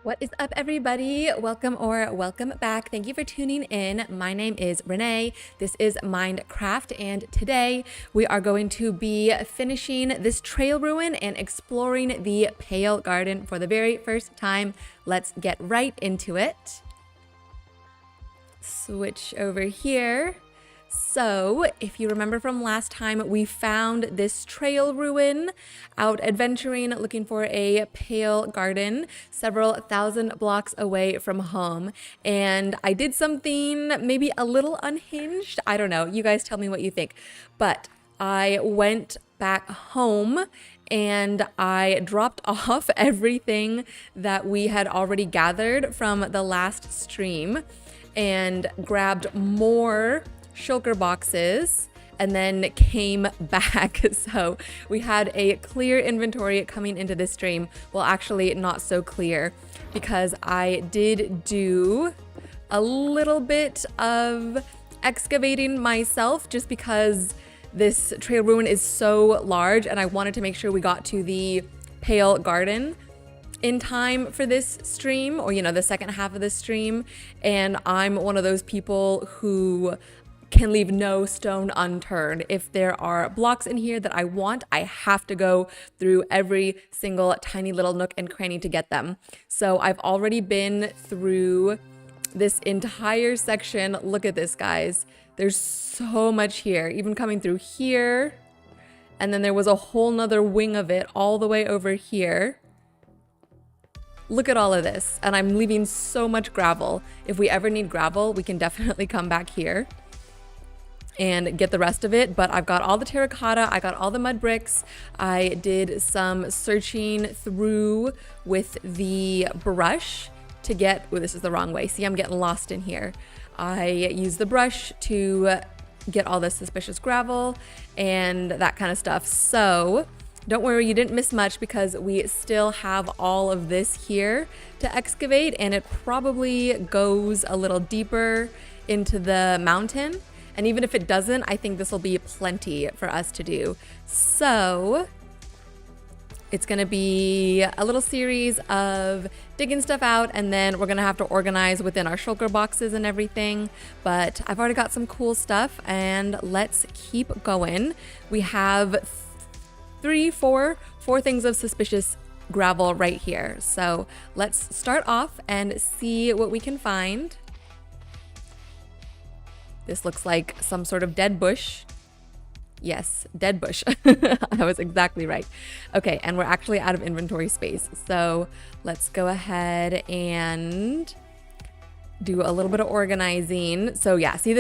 What is up, everybody? Welcome or welcome back. Thank you for tuning in. My name is Renee. This is Mindcraft, and today we are going to be finishing this trail ruin and exploring the Pale Garden for the very first time. Let's get right into it. Switch over here. So, if you remember from last time, we found this trail ruin out adventuring, looking for a pale garden several thousand blocks away from home. And I did something maybe a little unhinged. I don't know. You guys tell me what you think. But I went back home and I dropped off everything that we had already gathered from the last stream and grabbed more shulker boxes and then came back. So we had a clear inventory coming into this stream. Well, actually not so clear, because I did do a little bit of excavating myself just because this trail ruin is so large and I wanted to make sure we got to the Pale Garden in time for this stream, or the second half of this stream. And I'm one of those people who can leave no stone unturned. If there are blocks in here that I want, I have to go through every single tiny little nook and cranny to get them. So I've already been through this entire section. Look at this, guys. There's so much here, even coming through here. And then there was a whole nother wing of it all the way over here. Look at all of this. And I'm leaving so much gravel. If we ever need gravel, we can definitely come back here and get the rest of it. But I've got all the terracotta, I got all the mud bricks. I did some searching through with the brush to get, oh, this is the wrong way. See, I'm getting lost in here. I used the brush to get all the suspicious gravel and that kind of stuff. So don't worry, you didn't miss much, because we still have all of this here to excavate, and it probably goes a little deeper into the mountain. And even if it doesn't, I think this will be plenty for us to do. So it's gonna be a little series of digging stuff out, and then we're gonna have to organize within our shulker boxes and everything. But I've already got some cool stuff, and let's keep going. We have four things of suspicious gravel right here. So let's start off and see what we can find. This looks like some sort of dead bush. Yes, dead bush. I was exactly right. Okay, and we're actually out of inventory space. So let's go ahead and do a little bit of organizing. So yeah, see,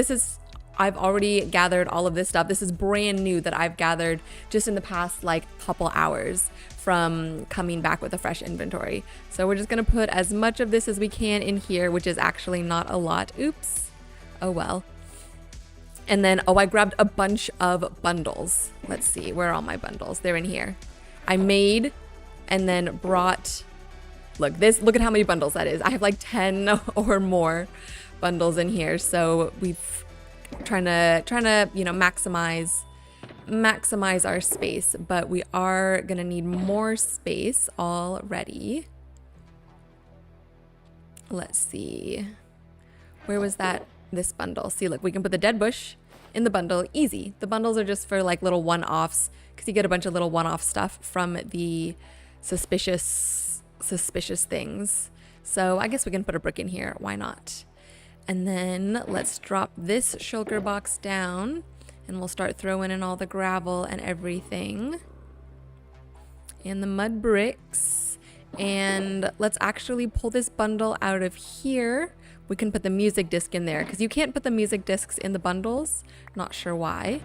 I've already gathered all of this stuff. This is brand new that I've gathered just in the past couple hours from coming back with a fresh inventory. So we're just gonna put as much of this as we can in here, which is actually not a lot. Oops. Oh well. And then, I grabbed a bunch of bundles. Let's see, where are all my bundles? They're in here. I made and then brought, look at how many bundles that is. I have 10 or more bundles in here. So we've trying to maximize our space, but we are gonna need more space already. Let's see. Where was that? This bundle. See, look, we can put the dead bush in the bundle. Easy. The bundles are just for little one-offs, because you get a bunch of little one-off stuff from the suspicious things. So I guess we can put a brick in here. Why not? And then let's drop this shulker box down, and we'll start throwing in all the gravel and everything and the mud bricks. And let's actually pull this bundle out of here. We can put the music disc in there, because you can't put the music discs in the bundles. Not sure why.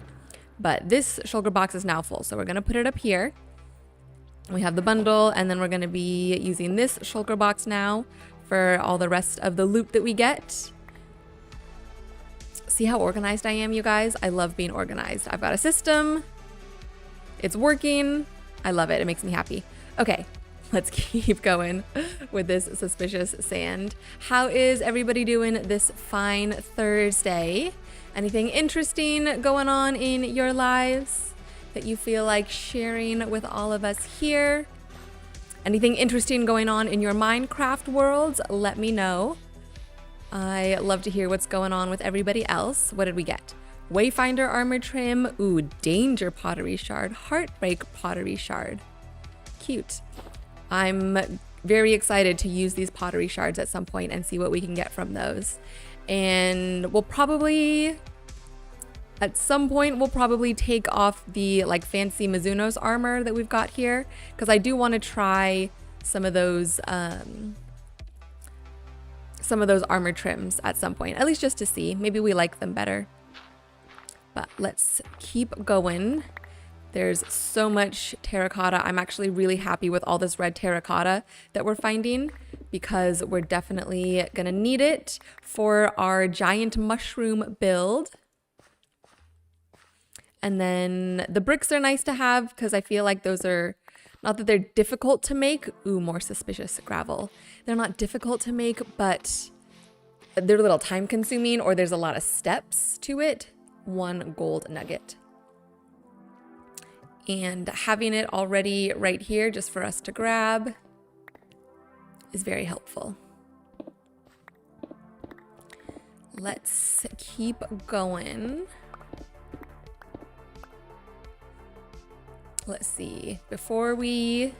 But this shulker box is now full, so we're going to put it up here. We have the bundle, and then we're going to be using this shulker box now for all the rest of the loot that we get. See how organized I am, you guys? I love being organized. I've got a system. It's working. I love it. It makes me happy. Okay. Let's keep going with this suspicious sand. How is everybody doing this fine Thursday? Anything interesting going on in your lives that you feel like sharing with all of us here? Anything interesting going on in your Minecraft worlds, let me know. I love to hear what's going on with everybody else. What did we get? Wayfinder armor trim. Ooh, danger pottery shard. Heartbreak pottery shard. Cute. I'm very excited to use these pottery shards at some point and see what we can get from those. And we'll probably, at some point, we'll probably take off the like fancy Mizunos armor that we've got here, because I do want to try some of those armor trims at some point, at least just to see. Maybe we like them better. But let's keep going. There's so much terracotta. I'm actually really happy with all this red terracotta that we're finding, because we're definitely gonna need it for our giant mushroom build. And then the bricks are nice to have, because I feel like those are, not that they're difficult to make. Ooh, more suspicious gravel. They're not difficult to make, but they're a little time consuming, or there's a lot of steps to it. 1 gold nugget. And having it already right here just for us to grab is very helpful. Let's keep going. Let's see. Before we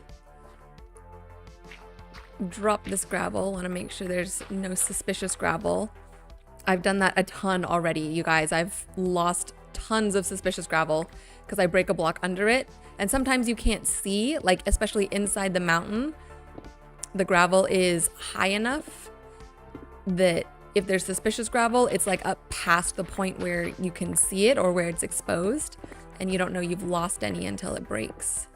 drop this gravel, I want to make sure there's no suspicious gravel. I've done that a ton already, you guys. I've lost tons of suspicious gravel because I break a block under it. And sometimes you can't see, like especially inside the mountain, the gravel is high enough that if there's suspicious gravel, it's like up past the point where you can see it or where it's exposed, and you don't know you've lost any until it breaks.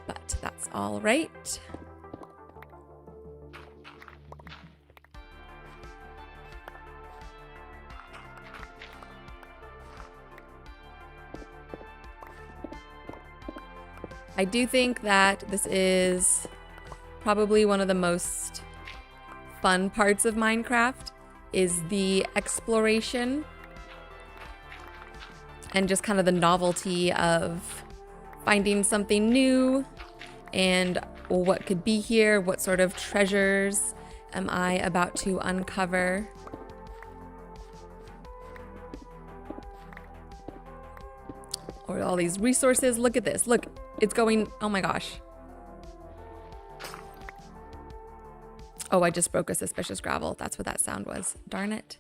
But that's all right. I do think that this is probably one of the most fun parts of Minecraft, is the exploration and just kind of the novelty of finding something new and what could be here, what sort of treasures am I about to uncover. Or all these resources. Look at this. Look, it's going, oh my gosh. Oh, I just broke a suspicious gravel. That's what that sound was. Darn it.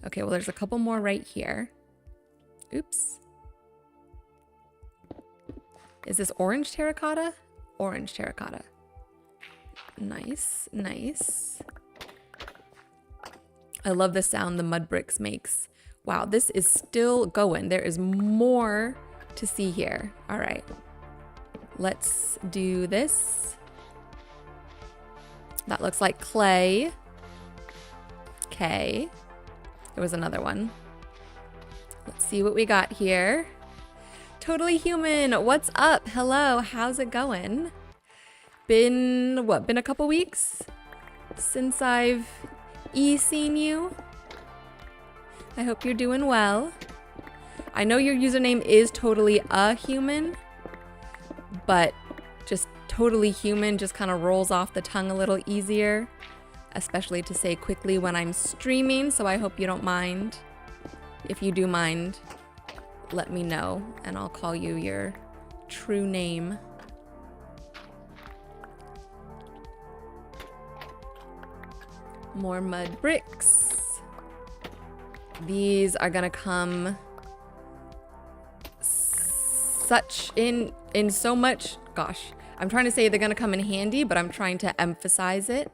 Okay, well, there's a couple more right here. Oops. Is this orange terracotta? Orange terracotta. Nice, nice. I love the sound the mud bricks makes. Wow, this is still going. There is more to see here. All right, let's do this. That looks like clay. Okay, there was another one. Let's see what we got here. Totally Human, what's up? Hello, how's it going? Been a couple weeks since I've seen you. I hope you're doing well. I know your username is totally a human, but just totally human just kind of rolls off the tongue a little easier, especially to say quickly when I'm streaming, so I hope you don't mind. If you do mind, let me know and I'll call you your true name. More mud bricks. These are gonna come in so much, gosh, I'm trying to say they're gonna come in handy, but I'm trying to emphasize it.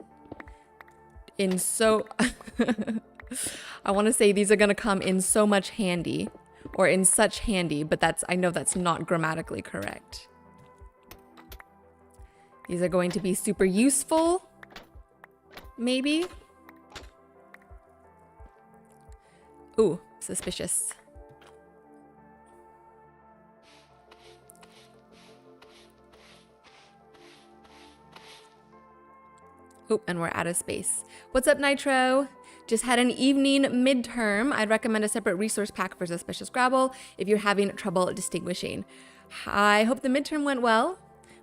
I want to say these are gonna come in so much handy, or in such handy, but I know that's not grammatically correct. These are going to be super useful, maybe. Ooh, suspicious. Oh, and we're out of space. What's up, Nitro? Just had an evening midterm. I'd recommend a separate resource pack for suspicious gravel if you're having trouble distinguishing. I hope the midterm went well.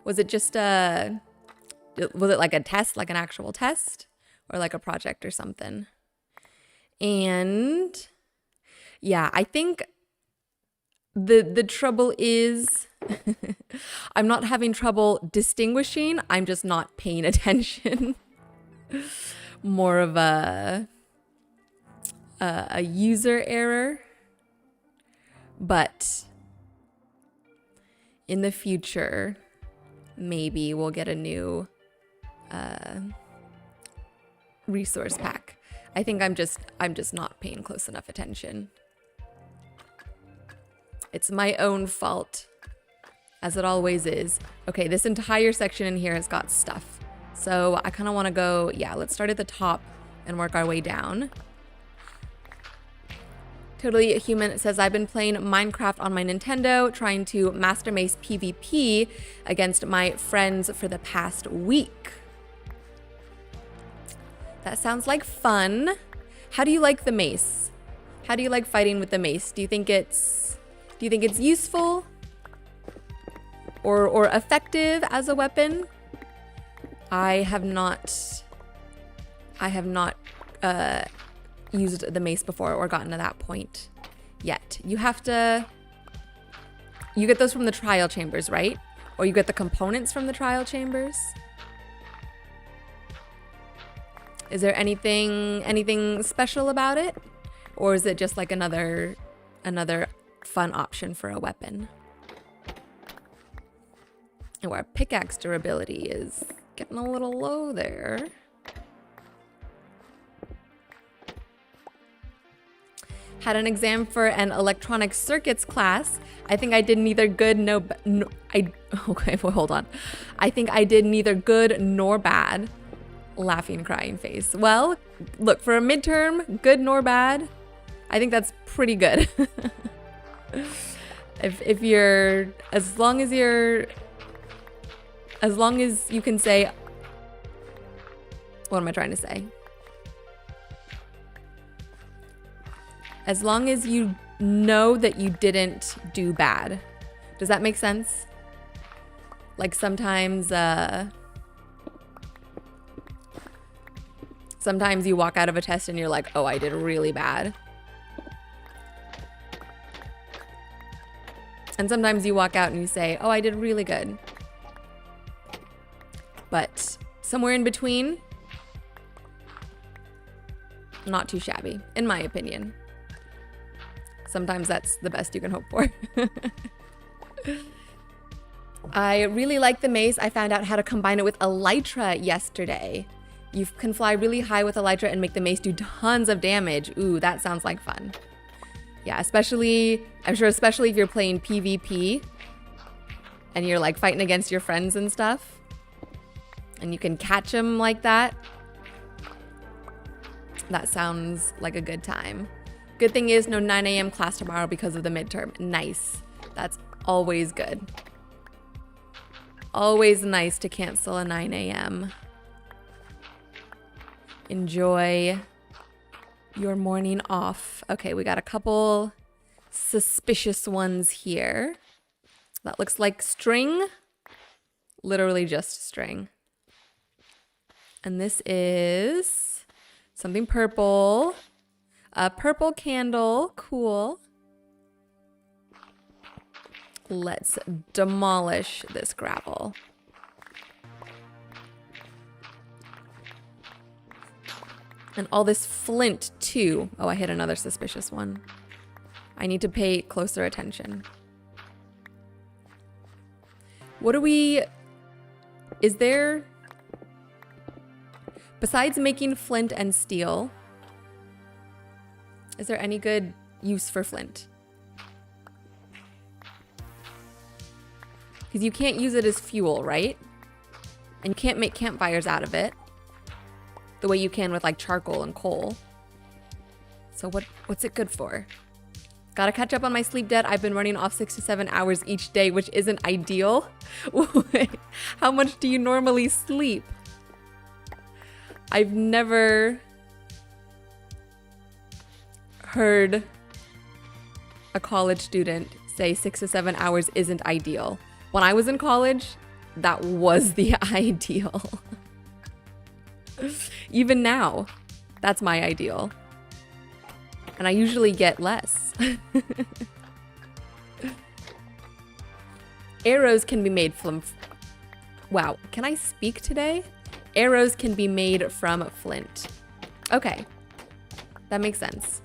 Was it just was it like a test, like an actual test, or like a project or something? And yeah, I think the trouble is I'm not having trouble distinguishing. I'm just not paying attention. More of a user error. But in the future, maybe we'll get a new resource pack. I think I'm just not paying close enough attention. It's my own fault, as it always is. Okay, this entire section in here has got stuff. So I kind of want to go, yeah, let's start at the top and work our way down. Totally Human says, I've been playing Minecraft on my Nintendo, trying to master mace PvP against my friends for the past week. That sounds like fun. How do you like the mace? How do you like fighting with the mace? Do you think it's useful or effective as a weapon? I have not used the mace before or gotten to that point yet. You get those from the trial chambers, right? Or you get the components from the trial chambers? Is there anything special about it? Or is it just like another fun option for a weapon? And our pickaxe durability is getting a little low there. Had an exam for an electronic circuits class. I think I did neither good okay, well, hold on. I think I did neither good nor bad. Laughing, crying face. Well, look, for a midterm, good nor bad, I think that's pretty good. if you're, as long as you can say, what am I trying to say? As long as you know that you didn't do bad. Does that make sense? Like sometimes you walk out of a test and you're like, oh, I did really bad. And sometimes you walk out and you say, oh, I did really good. But somewhere in between, not too shabby, in my opinion. Sometimes that's the best you can hope for. I really like the mace. I found out how to combine it with elytra yesterday. You can fly really high with elytra and make the mace do tons of damage. Ooh, that sounds like fun. Yeah, I'm sure especially if you're playing PvP and you're like fighting against your friends and stuff, and you can catch them like that. That sounds like a good time. Good thing is no 9 a.m. class tomorrow because of the midterm. Nice. That's always good. Always nice to cancel a 9 a.m. Enjoy your morning off. Okay, we got a couple suspicious ones here. That looks like string. Literally just string. And this is something purple. A purple candle. Cool. Let's demolish this gravel. And all this flint too. Oh, I hit another suspicious one. I need to pay closer attention. Is there, besides making flint and steel, is there any good use for flint? Because you can't use it as fuel, right? And you can't make campfires out of it the way you can with like charcoal and coal. So what's it good for? Gotta catch up on my sleep debt. I've been running off 6 to 7 hours each day, which isn't ideal. How much do you normally sleep? I've never heard a college student say 6 to 7 hours isn't ideal. When I was in college, that was the ideal. Even now, that's my ideal. And I usually get less. Arrows can be made from... Wow, can I speak today? Arrows can be made from flint. Okay, that makes sense.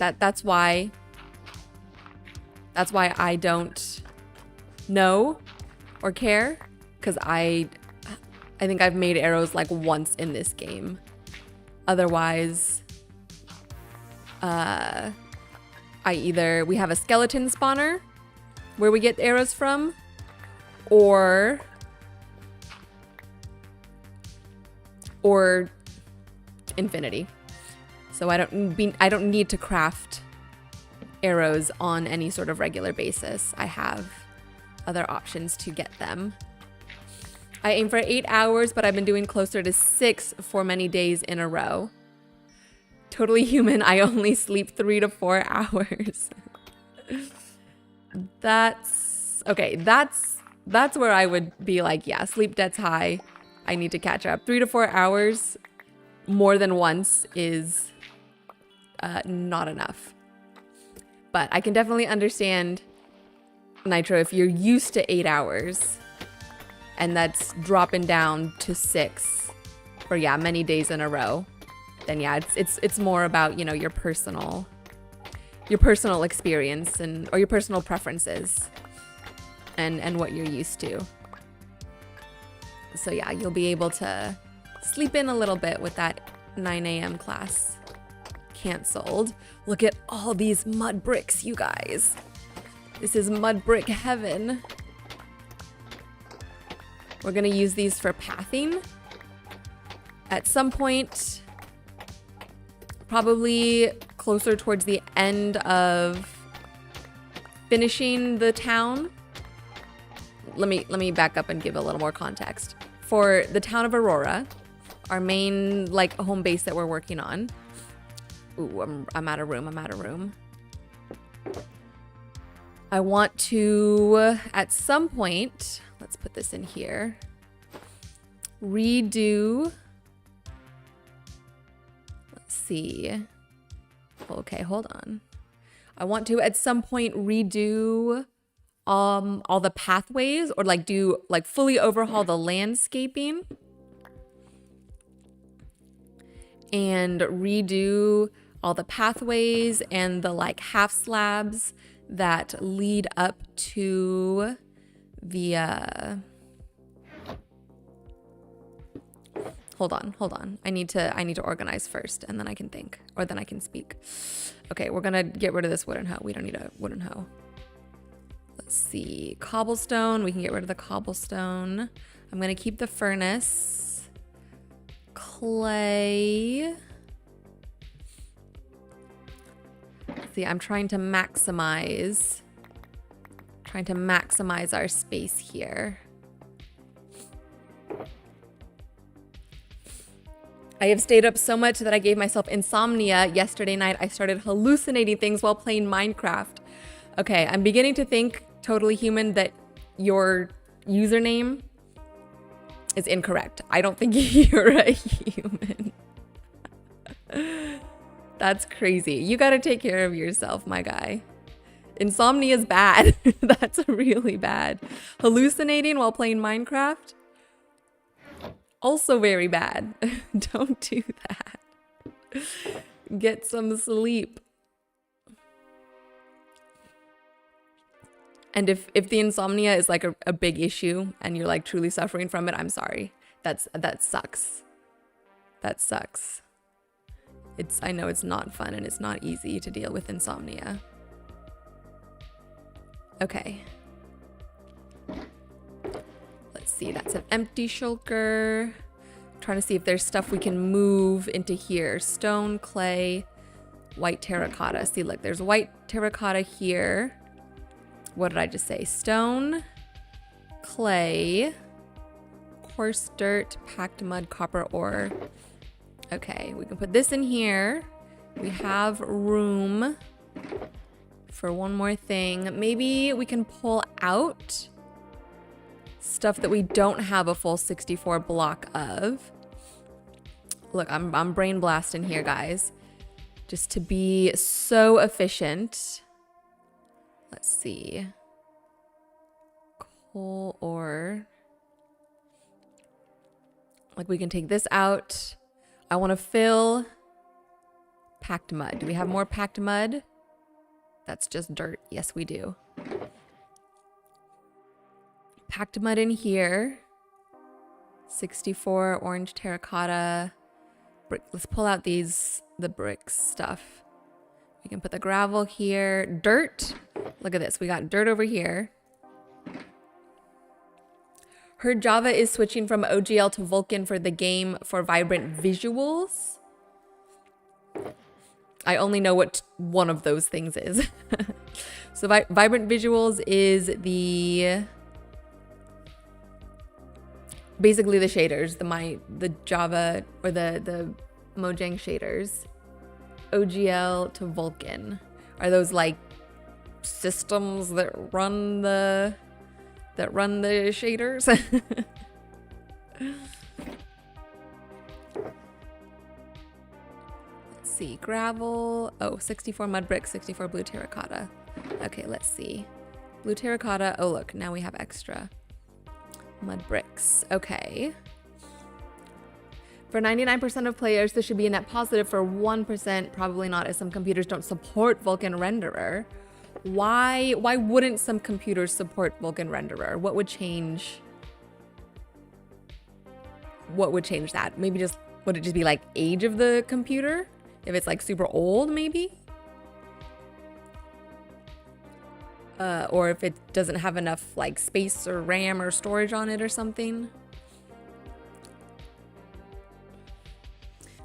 That's why I don't know or care, because I think I've made arrows like once in this game. Otherwise, we have a skeleton spawner where we get arrows from, or infinity. So I don't need to craft arrows on any sort of regular basis. I have other options to get them. I aim for 8 hours, but I've been doing closer to 6 for many days in a row. Totally human, I only sleep 3 to 4 hours. That's where I would be like, yeah, sleep debt's high. I need to catch up. 3 to 4 hours more than once is not enough. But I can definitely understand, Nitro, if you're used to 8 hours and that's dropping down to 6 for, yeah, many days in a row, then yeah, it's more about, you know, your personal experience or your personal preferences and what you're used to. So yeah, you'll be able to sleep in a little bit with that 9 a.m. class canceled. Look at all these mud bricks, you guys. This is mud brick heaven. We're gonna use these for pathing. At some point, probably closer towards the end of finishing the town. Let me back up and give a little more context. For the town of Aurora, our main like home base that we're working on. Ooh, I'm out of room. I want to, at some point, let's put this in here, redo, let's see. Okay, hold on. I want to, at some point, redo all the pathways, or like fully overhaul the landscaping and redo all the pathways and the like half slabs that lead up to the hold on. I need to organize first, and then I can think, or then I can speak. Okay, we're gonna get rid of this wooden hoe. We don't need a wooden hoe. Let's see, cobblestone. We can get rid of the cobblestone. I'm gonna keep the furnace. Clay. See, I'm trying to maximize our space here. I have stayed up so much that I gave myself insomnia yesterday night. I started hallucinating things while playing Minecraft. Okay, I'm beginning to think, Totally Human, that your username is incorrect. I don't think you're a human. That's crazy. You gotta take care of yourself, my guy. Insomnia is bad. That's really bad. Hallucinating while playing Minecraft? Also very bad. Don't do that. Get some sleep. And if the insomnia is like a big issue and you're like truly suffering from it, I'm sorry. That sucks. That sucks. I know it's not fun and it's not easy to deal with insomnia. Okay. Let's see, that's an empty shulker. I'm trying to see if there's stuff we can move into here. Stone, clay, white terracotta. See, look, there's white terracotta here. What did I just say? Stone, clay, coarse dirt, packed mud, copper ore. Okay, we can put this in here. We have room for one more thing. Maybe we can pull out stuff that we don't have a full 64 block of. Look, I'm brain blasting here, guys. Just to be so efficient. Let's see. Coal ore. Like, we can take this out. I want to fill packed mud. Do we have more packed mud? That's just dirt. Yes, we do. Packed mud in here. 64 orange terracotta. Brick. Let's pull out the brick stuff. We can put the gravel here. Dirt. Look at this. We got dirt over here. Heard Java is switching from OGL to Vulkan for the game for vibrant visuals. I only know what one of those things is. So vibrant visuals is basically the shaders, the Java or the Mojang shaders. OGL to Vulkan. Are those like systems that run the shaders? Let's see. Gravel. Oh, 64 mud brick, 64 blue terracotta. Okay, let's see. Blue terracotta. Oh, look, now we have extra mud bricks. Okay. For 99% of players, this should be a net positive. For 1%, probably not, as some computers don't support Vulkan Renderer. Why wouldn't some computers support Vulkan Renderer? What would change? What would change that? Maybe would it just be like age of the computer? If it's like super old, maybe? Or if it doesn't have enough like space or RAM or storage on it or something.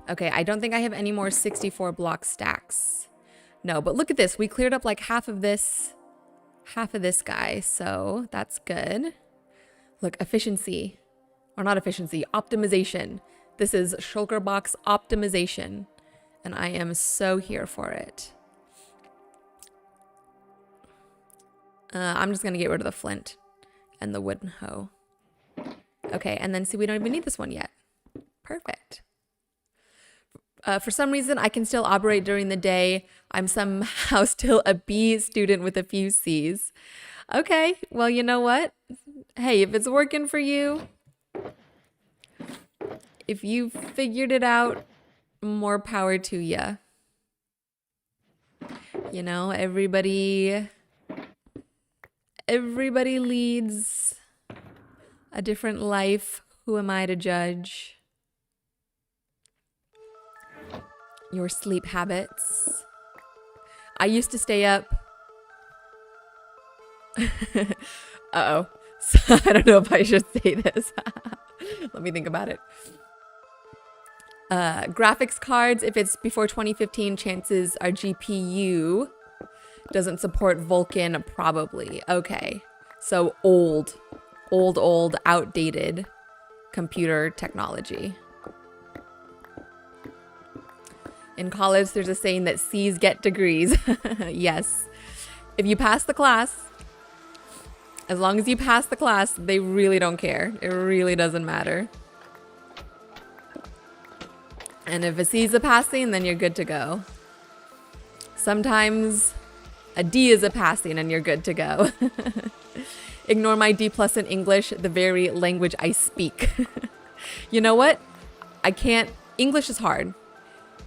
Okay, I don't think I have any more 64 block stacks. No, but look at this. We cleared up like half of this guy, so that's good. Look, efficiency. Or not efficiency, optimization. This is shulker box optimization, and I am so here for it. I'm just gonna get rid of the flint and the wooden hoe. Okay, and then see, we don't even need this one yet. Perfect. For some reason, I can still operate during the day. I'm somehow still a B student with a few C's. Okay, well, you know what? Hey, if it's working for you, if you figured it out, more power to ya. You know, everybody leads a different life. Who am I to judge your sleep habits? I used to stay up. Uh-oh. So, I don't know if I should say this. Let me think about it. Graphics cards, if it's before 2015, chances are GPU doesn't support Vulkan, probably. Okay. So old, outdated computer technology. In college, there's a saying that C's get degrees. Yes. If you pass the class, as long as you pass the class, they really don't care. It really doesn't matter. And if a C is a passing, then you're good to go. Sometimes a D is a passing and you're good to go. Ignore my D+ in English, the very language I speak. You know what? I can't. English is hard.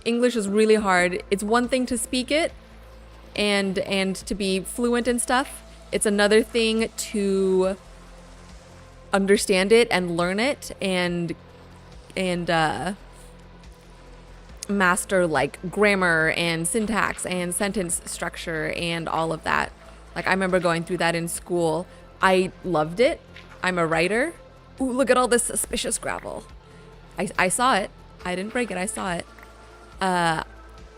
English is really hard. It's one thing to speak it and to be fluent and stuff. It's another thing to understand it and learn it and master like grammar and syntax and sentence structure and all of that. Like, I remember going through that in school. I loved it. I'm a writer. Ooh, look at all this suspicious gravel. I saw it. I didn't break it. I saw it.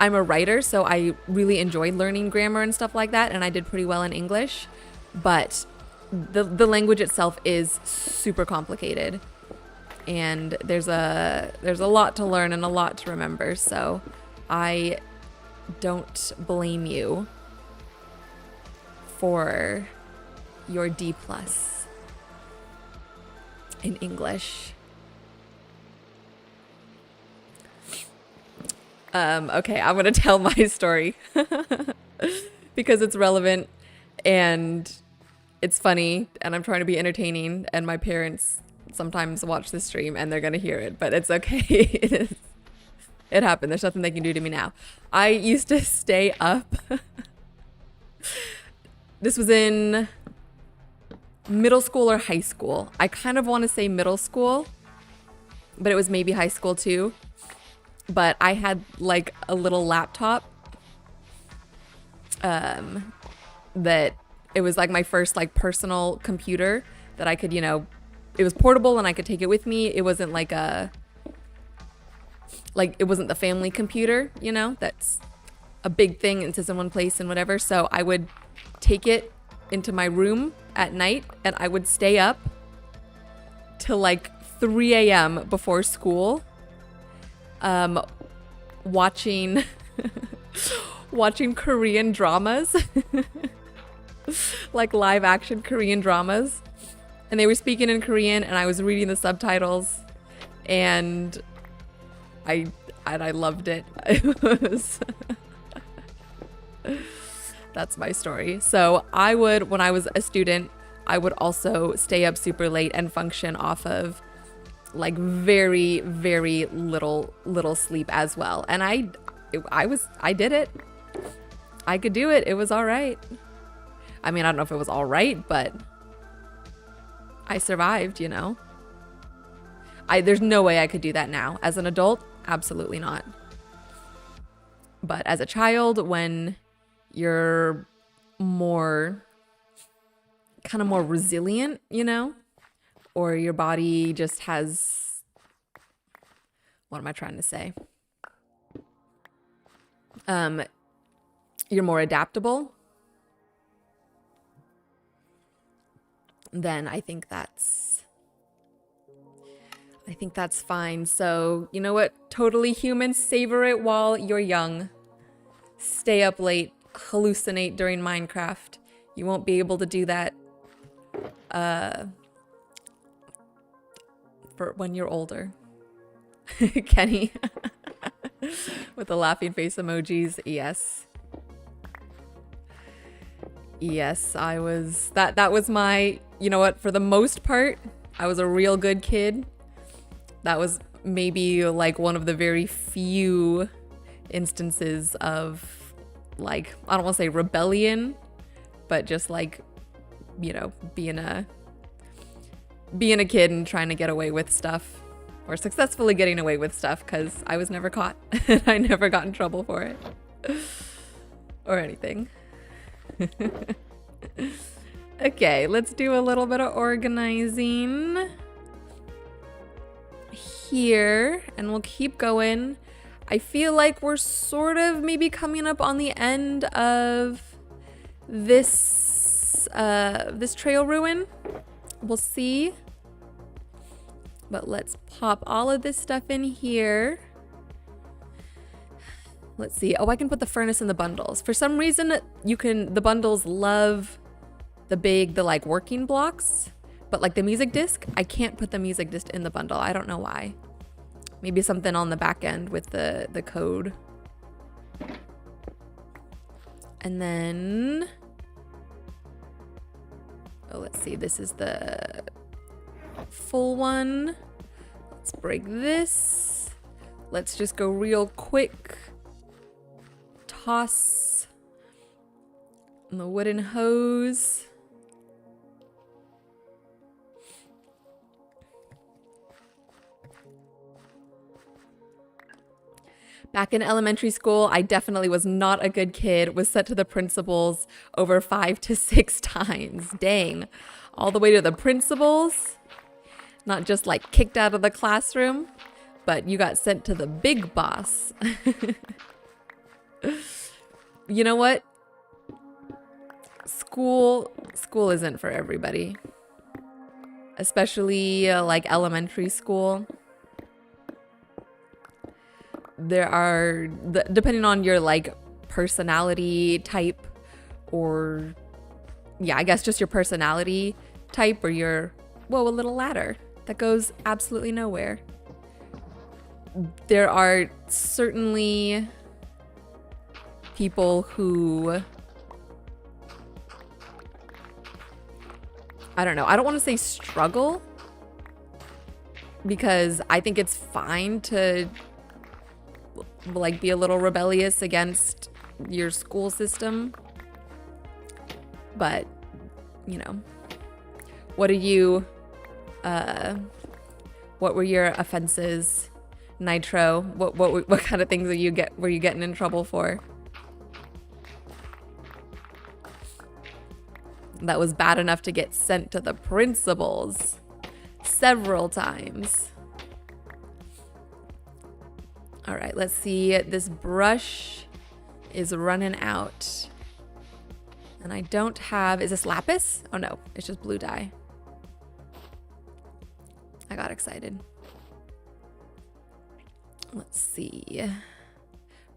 I'm a writer, so I really enjoyed learning grammar and stuff like that, and I did pretty well in English. But the language itself is super complicated. and there's a lot to learn and a lot to remember, so I don't blame you for your D+ in English. Okay, I'm gonna tell my story because it's relevant and it's funny and I'm trying to be entertaining, and my parents sometimes watch the stream and they're gonna hear it, but it's okay. It happened. There's nothing they can do to me now. I used to stay up. This was in middle school or high school. I kind of want to say middle school, but it was maybe high school too. But I had like a little laptop that it was like my first like personal computer that I could, you know, it was portable and I could take it with me. It wasn't like it wasn't the family computer, you know, that's a big thing and sits in one place and whatever. So I would take it into my room at night and I would stay up till like 3 a.m. before school, watching Korean dramas, like live action Korean dramas. And they were speaking in Korean and I was reading the subtitles, and I loved it. That's my story. So I would, when I was a student, I would also stay up super late and function off of like very, very little sleep as well. And I did it. I could do it. It was all right. I mean, I don't know if it was all right, but I survived, you know. There's no way I could do that now. As an adult, absolutely not. But as a child, when you're more resilient, you know, or your body just has, what am I trying to say? You're more adaptable, then I think that's fine. So, you know what? Totally human. Savor it while you're young. Stay up late. Hallucinate during Minecraft. You won't be able to do that for when you're older. Kenny. With the laughing face emojis. Yes. Yes, I was. That was my, you know what? For the most part, I was a real good kid. That was maybe like one of the very few instances of like, I don't want to say rebellion, but just like, you know, being a kid and trying to get away with stuff, or successfully getting away with stuff, because I was never caught. I never got in trouble for it or anything. Okay, let's do a little bit of organizing here and we'll keep going. I feel like we're sort of maybe coming up on the end of this trail ruin. We'll see. But let's pop all of this stuff in here. Let's see. Oh, I can put the furnace in the bundles. For some reason, the bundles love the like working blocks, but like the music disc, I can't put the music disc in the bundle. I don't know why. Maybe something on the back end with the code. And then, oh, let's see. This is the full one. Let's break this. Let's just go real quick. Toss the wooden hose. Back in elementary school, I definitely was not a good kid, was sent to the principals over 5 to 6 times. Dang. All the way to the principals. Not just like kicked out of the classroom, but you got sent to the big boss. You know what? School isn't for everybody. especially like elementary school. There are, depending on your like personality type, or yeah, I guess just your personality type, or your, whoa, a little ladder that goes absolutely nowhere. There are certainly people who, I don't know, I don't want to say struggle, because I think it's fine to like be a little rebellious against your school system. But, you know, what are you, what were your offenses, Nitro? What kind of things were you getting in trouble for? That was bad enough to get sent to the principals several times. All right, let's see. This brush is running out. And I don't have, is this lapis? Oh no, it's just blue dye. I got excited. Let's see.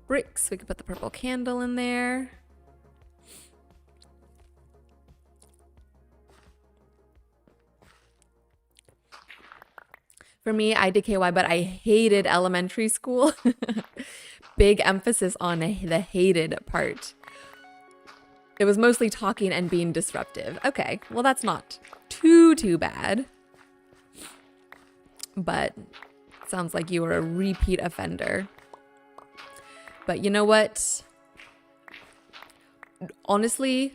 Bricks, we could put the purple candle in there. For me, I did KY, but I hated elementary school. Big emphasis on the hated part. It was mostly talking and being disruptive. Okay, well that's not too bad. But sounds like you were a repeat offender. But you know what? Honestly,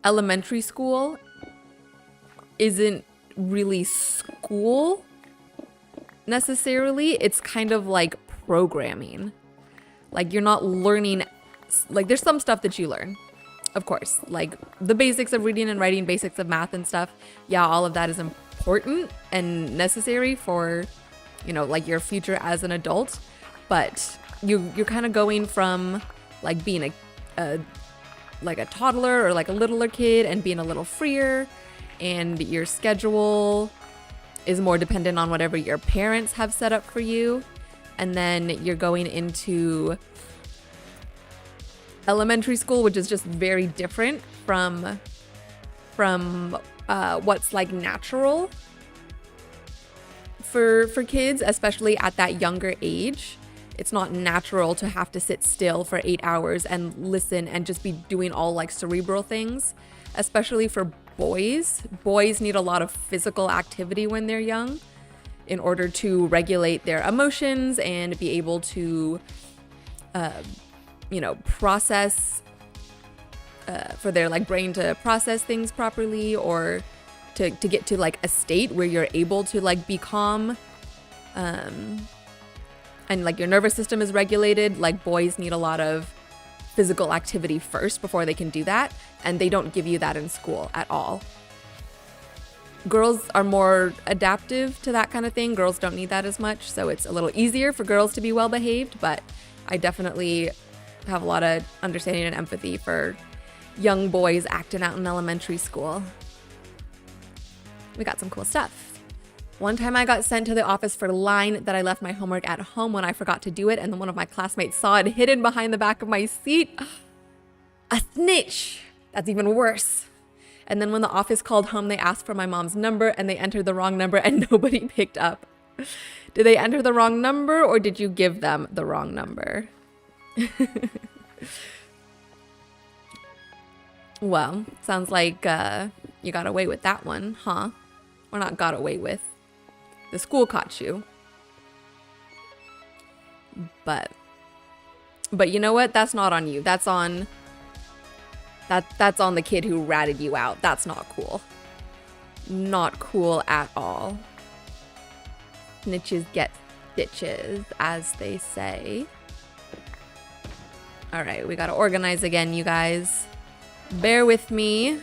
elementary school isn't really school necessarily. It's kind of like programming. Like you're not learning, like there's some stuff that you learn, of course, like the basics of reading and writing, basics of math and stuff. Yeah, all of that is important and necessary for, you know, like your future as an adult. But you're kind of going from like being like a toddler or like a littler kid and being a little freer, and your schedule is more dependent on whatever your parents have set up for you. And then you're going into elementary school, which is just very different from what's like natural for kids, especially at that younger age. It's not natural to have to sit still for 8 hours and listen and just be doing all like cerebral things, especially for boys. Boys need a lot of physical activity when they're young in order to regulate their emotions and be able to, you know, process, for their like brain to process things properly, or to get to like a state where you're able to like be calm, and like your nervous system is regulated. Like boys need a lot of physical activity first before they can do that, and they don't give you that in school at all. Girls are more adaptive to that kind of thing. Girls don't need that as much, so it's a little easier for girls to be well behaved, but I definitely have a lot of understanding and empathy for young boys acting out in elementary school. We got some cool stuff. One time I got sent to the office for lying that I left my homework at home when I forgot to do it, and then one of my classmates saw it hidden behind the back of my seat. A snitch! That's even worse. And then when the office called home, they asked for my mom's number and they entered the wrong number and nobody picked up. Did they enter the wrong number, or did you give them the wrong number? Well, sounds like you got away with that one, huh? Or not got away with. The school caught you. But you know what? That's not on you. That's on the kid who ratted you out. That's not cool. Not cool at all. Snitches get stitches, as they say. All right, we gotta organize again, you guys. Bear with me.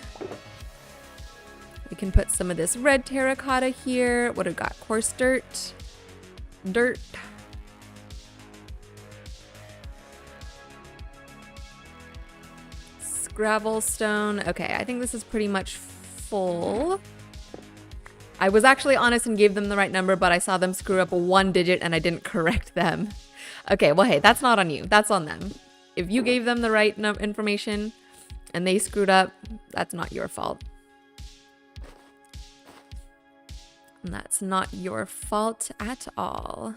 We can put some of this red terracotta here. What do we got? Coarse dirt. Dirt. Gravel stone. Okay, I think this is pretty much full. I was actually honest and gave them the right number, but I saw them screw up one digit and I didn't correct them. Okay, well, hey, that's not on you. That's on them. If you gave them the right information and they screwed up, that's not your fault. And that's not your fault at all.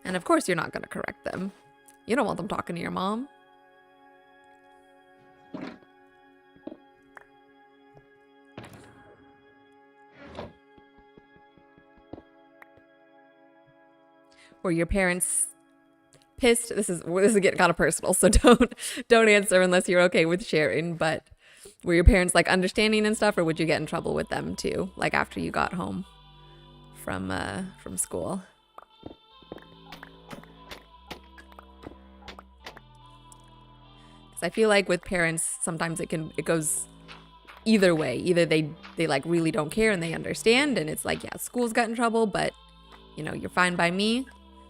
And of course, you're not going to correct them. You don't want them talking to your mom. Were your parents pissed? This is getting kind of personal, so don't answer unless you're okay with sharing. But were your parents like understanding and stuff, or would you get in trouble with them too? Like after you got home from school? Because I feel like with parents, sometimes it goes either way. Either they like really don't care and they understand, and it's like, yeah, school's got in trouble, but you know, you're fine by me.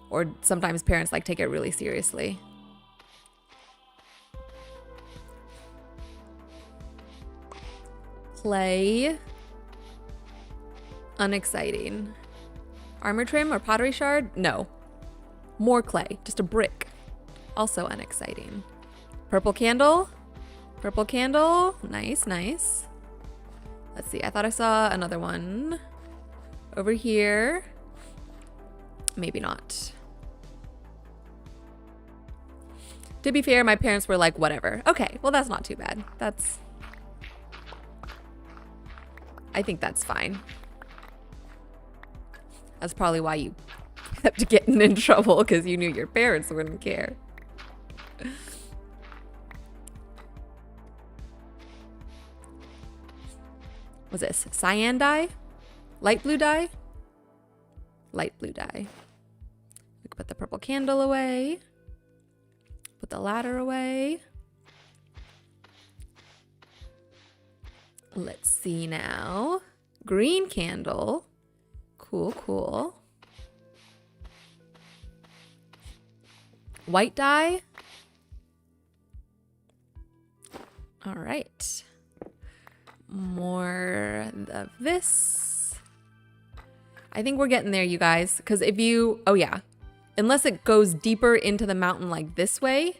Or sometimes parents like take it really seriously. Clay. Unexciting. Armor trim or pottery shard? No. More clay. Just a brick. Also unexciting. Purple candle. Purple candle. Nice, nice. Let's see. I thought I saw another one over here. Maybe not. To be fair, my parents were like, whatever. Okay, well, that's not too bad. I think that's fine. That's probably why you kept getting in trouble, because you knew your parents wouldn't care. What's this? Cyan dye? Light blue dye? Light blue dye. We can put the purple candle away. Put the ladder away. Let's see now. Green candle. Cool, cool. White dye. All right. More of this. I think we're getting there, you guys. Because if you, oh yeah. Unless it goes deeper into the mountain like this way,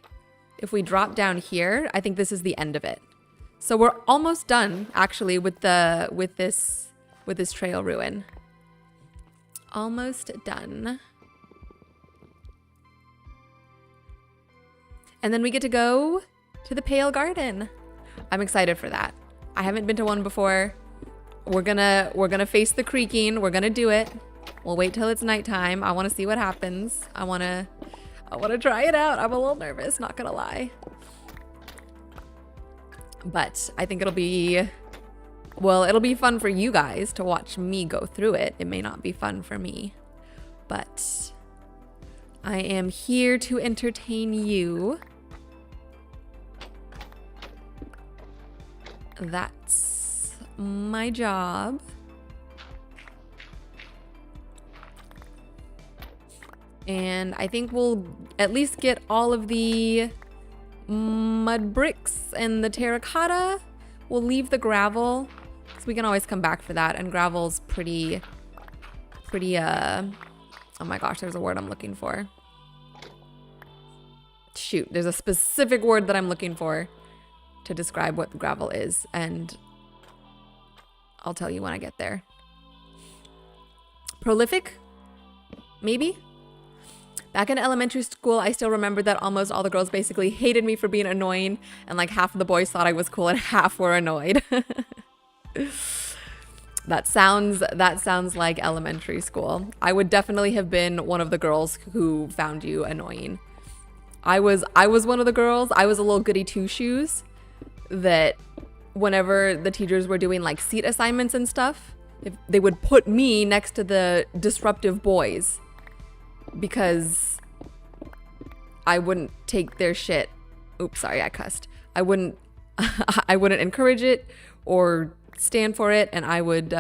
if we drop down here, I think this is the end of it. So we're almost done actually with this trail ruin. Almost done. And then we get to go to the Pale Garden. I'm excited for that. I haven't been to one before. We're gonna face the creaking. We're gonna do it. We'll wait till it's nighttime. I want to see what happens. I want to try it out. I'm a little nervous, not gonna lie. But I think it'll be fun for you guys to watch me go through it. It may not be fun for me, but I am here to entertain you. That's my job. And I think we'll at least get all of the mud bricks and the terracotta. We'll leave the gravel, because we can always come back for that. And gravel's pretty, oh my gosh, there's a word I'm looking for. Shoot, there's a specific word that I'm looking for to describe what the gravel is. And I'll tell you when I get there. Prolific? Maybe? Back in elementary school, I still remember that almost all the girls basically hated me for being annoying, and like half of the boys thought I was cool and half were annoyed. That sounds like elementary school. I would definitely have been one of the girls who found you annoying. I was one of the girls. I was a little goody two-shoes that whenever the teachers were doing like seat assignments and stuff, if they would put me next to the disruptive boys, because I wouldn't take their shit. Oops, sorry, I cussed. I wouldn't encourage it or stand for it, and I would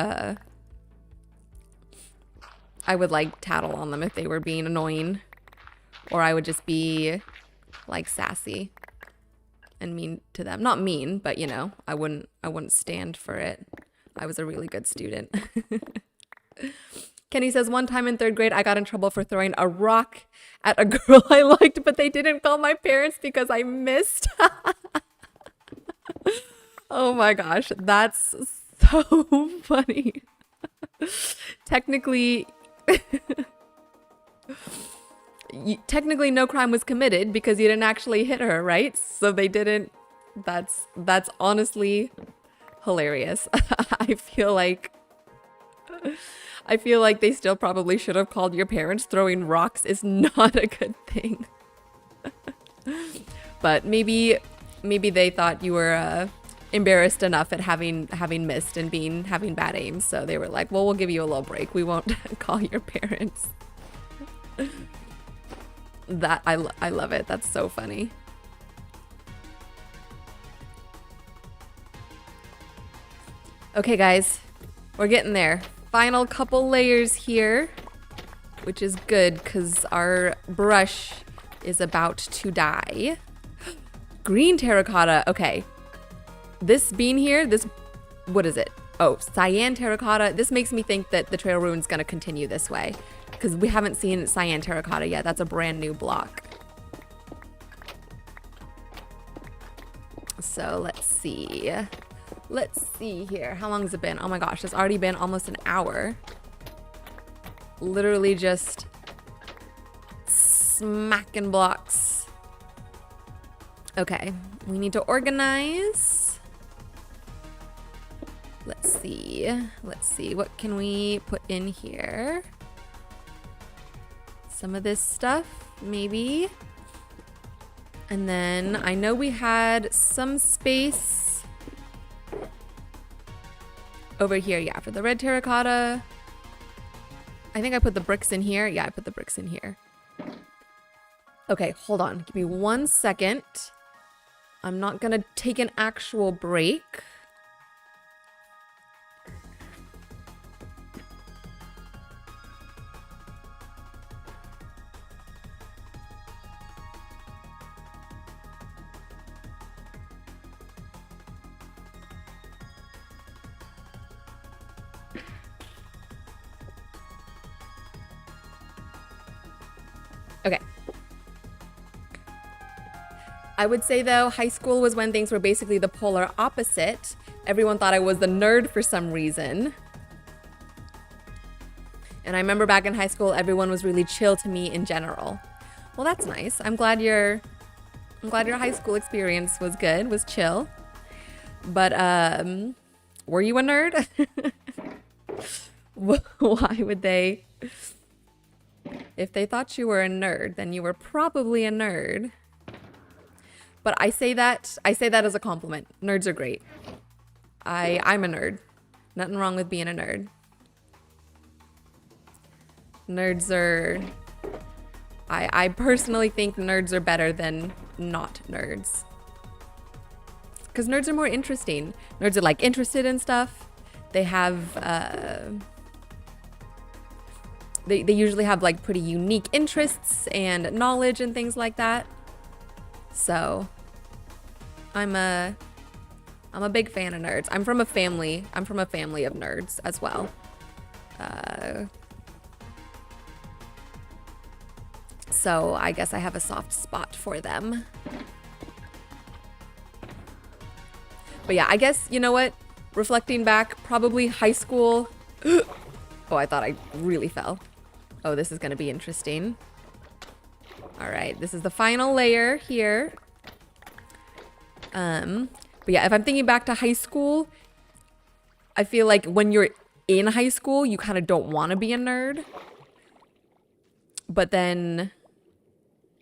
like tattle on them if they were being annoying, or I would just be like sassy and mean to them. Not mean, but you know, I wouldn't stand for it. I was a really good student. Kenny says, one time in 3rd grade, I got in trouble for throwing a rock at a girl I liked, but they didn't call my parents because I missed. Oh my gosh, that's so funny. Technically, no crime was committed because you didn't actually hit her, right? So they didn't. That's honestly hilarious. I feel like they still probably should have called your parents. Throwing rocks is not a good thing. But maybe they thought you were embarrassed enough at having missed and having bad aim, so they were like, well, we'll give you a little break. We won't call your parents. That I love it. That's so funny. Okay, guys, we're getting there. Final couple layers here, which is good because our brush is about to die. Green terracotta. Okay. This bean here, what is it? Oh, cyan terracotta. This makes me think that the trail ruin's going to continue this way because we haven't seen cyan terracotta yet. That's a brand new block. So let's see. Let's see here. How long has it been? Oh my gosh, it's already been almost an hour. Literally just smacking blocks. Okay, we need to organize. Let's see. What can we put in here? Some of this stuff, maybe. And then I know we had some space over here, yeah, for the red terracotta. I think I put the bricks in here. Yeah, I put the bricks in here. Okay, hold on. Give me 1 second. I'm not gonna take an actual break. Okay. I would say though, high school was when things were basically the polar opposite. Everyone thought I was the nerd for some reason. And I remember back in high school, everyone was really chill to me in general. Well, that's nice. I'm glad your high school experience was good, was chill. But were you a nerd? Why would they? If they thought you were a nerd, then you were probably a nerd. But I say that as a compliment. Nerds are great. I'm a nerd. Nothing wrong with being a nerd. Nerds are... I personally think nerds are better than not nerds. Because nerds are more interesting. Nerds are like interested in stuff. They have... They usually have like pretty unique interests and knowledge and things like that. So I'm a big fan of nerds. I'm from a family of nerds as well. So I guess I have a soft spot for them. But yeah, I guess, you know what? Reflecting back, probably high school. Oh, I thought I really fell. Oh, this is going to be interesting. All right, this is the final layer here. But yeah, if I'm thinking back to high school, I feel like when you're in high school, you kind of don't want to be a nerd. But then,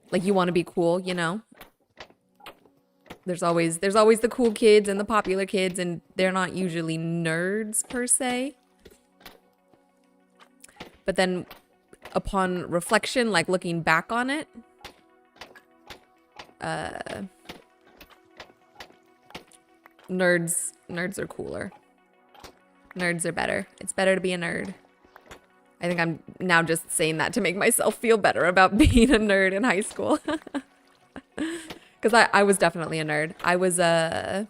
like, you want to be cool, you know? There's always the cool kids and the popular kids, and they're not usually nerds per se. But then upon reflection, like looking back on it, nerds are cooler. Nerds are better. It's better to be a nerd. I think I'm now just saying that to make myself feel better about being a nerd in high school. Because I was definitely a nerd. I was in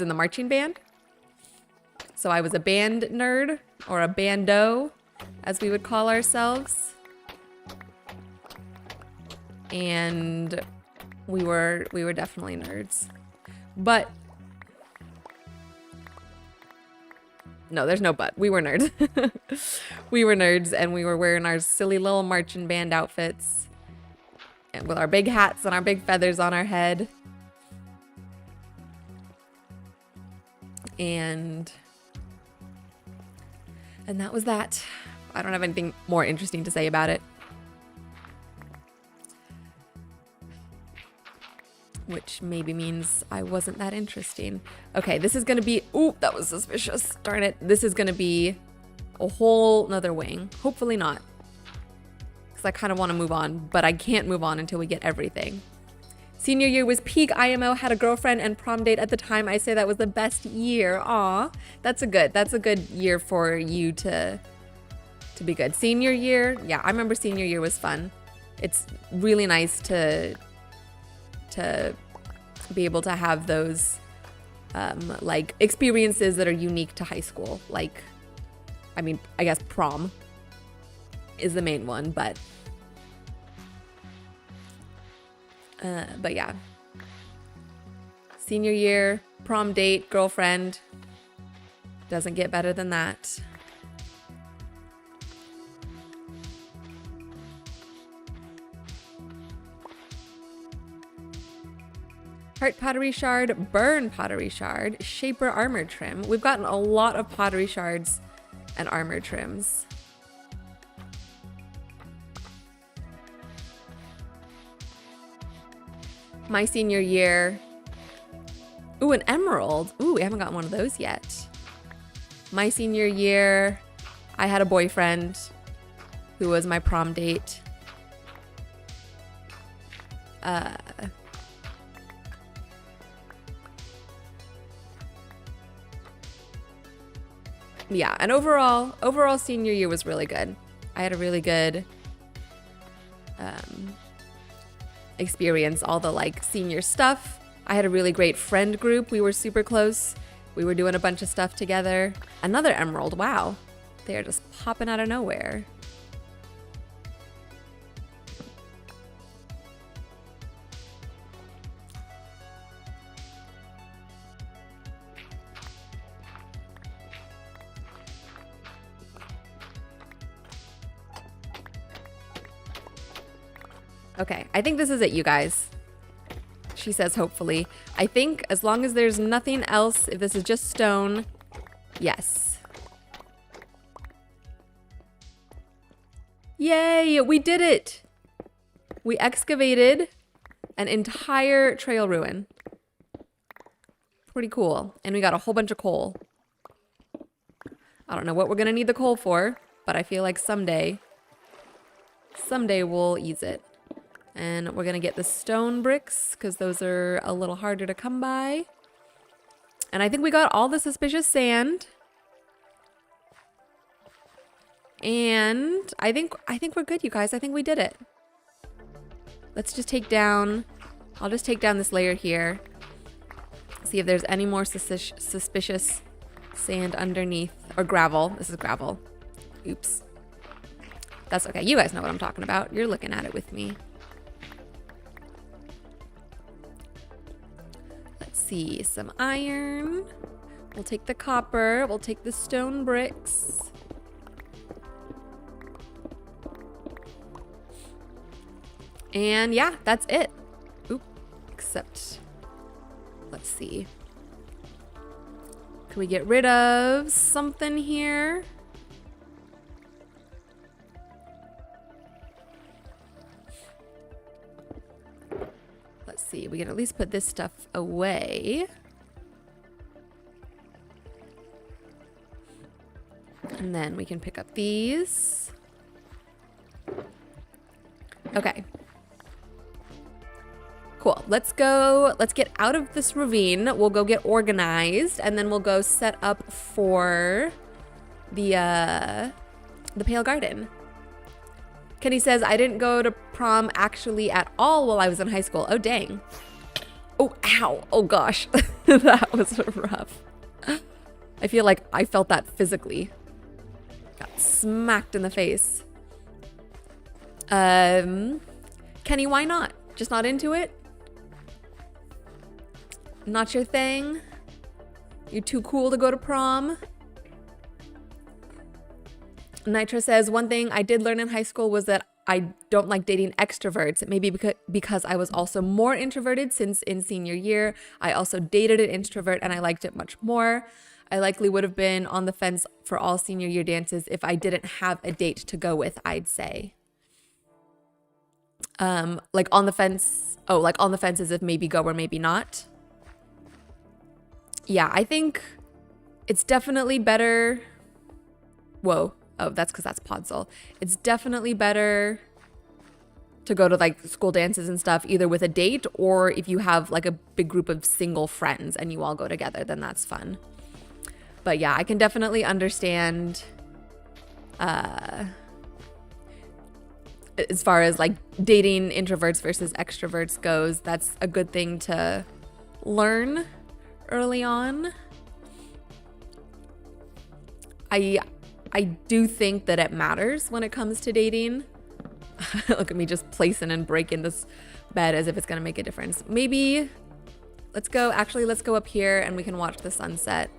the marching band. So I was a band nerd, or a bando, as we would call ourselves. And we were definitely nerds. But no, there's no but. We were nerds. We were nerds, and we were wearing our silly little marching band outfits, and with our big hats and our big feathers on our head. And that was that. I don't have anything more interesting to say about it. Which maybe means I wasn't that interesting. Okay, this is gonna be, ooh, that was suspicious. Darn it. This is gonna be a whole nother wing. Hopefully not. Because I kind of want to move on, but I can't move on until we get everything. Senior year was peak IMO, had a girlfriend and prom date at the time. I say that was the best year. Aw, that's a good year for you to be good. Senior year, yeah, I remember senior year was fun. It's really nice to be able to have those like experiences that are unique to high school. Like, I mean, I guess prom is the main one, but yeah. Senior year, prom date, girlfriend. Doesn't get better than that. Heart pottery shard, burn pottery shard, shaper armor trim. We've gotten a lot of pottery shards and armor trims. My senior year. Ooh, an emerald. Ooh, we haven't gotten one of those yet. My senior year, I had a boyfriend who was my prom date. Yeah, and overall senior year was really good. I had a really good experience, all the like senior stuff. I had a really great friend group. We were super close. We were doing a bunch of stuff together. Another emerald, wow. They're just popping out of nowhere. Okay, I think this is it, you guys. She says, hopefully. I think as long as there's nothing else, if this is just stone, yes. Yay, we did it. We excavated an entire trail ruin. Pretty cool. And we got a whole bunch of coal. I don't know what we're gonna need the coal for, but I feel like someday we'll use it. And we're gonna get the stone bricks because those are a little harder to come by. And I think we got all the suspicious sand. And I think we're good, you guys. I think we did it. Let's just take down, I'll just take down this layer here. See if there's any more suspicious sand underneath, or gravel. This is gravel. Oops. That's okay. You guys know what I'm talking about. You're looking at it with me. See, some iron. We'll take the copper. We'll take the stone bricks. And yeah, that's it. Oop, except, let's see. Can we get rid of something here? Let's see, we can at least put this stuff away. And then we can pick up these. Okay. Cool, let's get out of this ravine. We'll go get organized and then we'll go set up for the Pale Garden. Kenny says, I didn't go to prom actually at all while I was in high school. Oh, dang. Oh, ow. Oh, gosh. That was rough. I feel like I felt that physically. Got smacked in the face. Kenny, why not? Just not into it? Not your thing? You're too cool to go to prom? Nitra says, one thing I did learn in high school was that I don't like dating extroverts. Maybe because I was also more introverted since in senior year. I also dated an introvert and I liked it much more. I likely would have been on the fence for all senior year dances if I didn't have a date to go with, I'd say. Like on the fence. Oh, like on the fence as if maybe go or maybe not. Yeah, I think it's definitely better. Whoa. Oh, that's because that's Podzol. It's definitely better to go to like school dances and stuff, either with a date or if you have like a big group of single friends and you all go together, then that's fun. But yeah, I can definitely understand as far as like dating introverts versus extroverts goes. That's a good thing to learn early on. I do think that it matters when it comes to dating. Look at me just placing and breaking this bed as if it's gonna make a difference. Maybe let's go up here and we can watch the sunset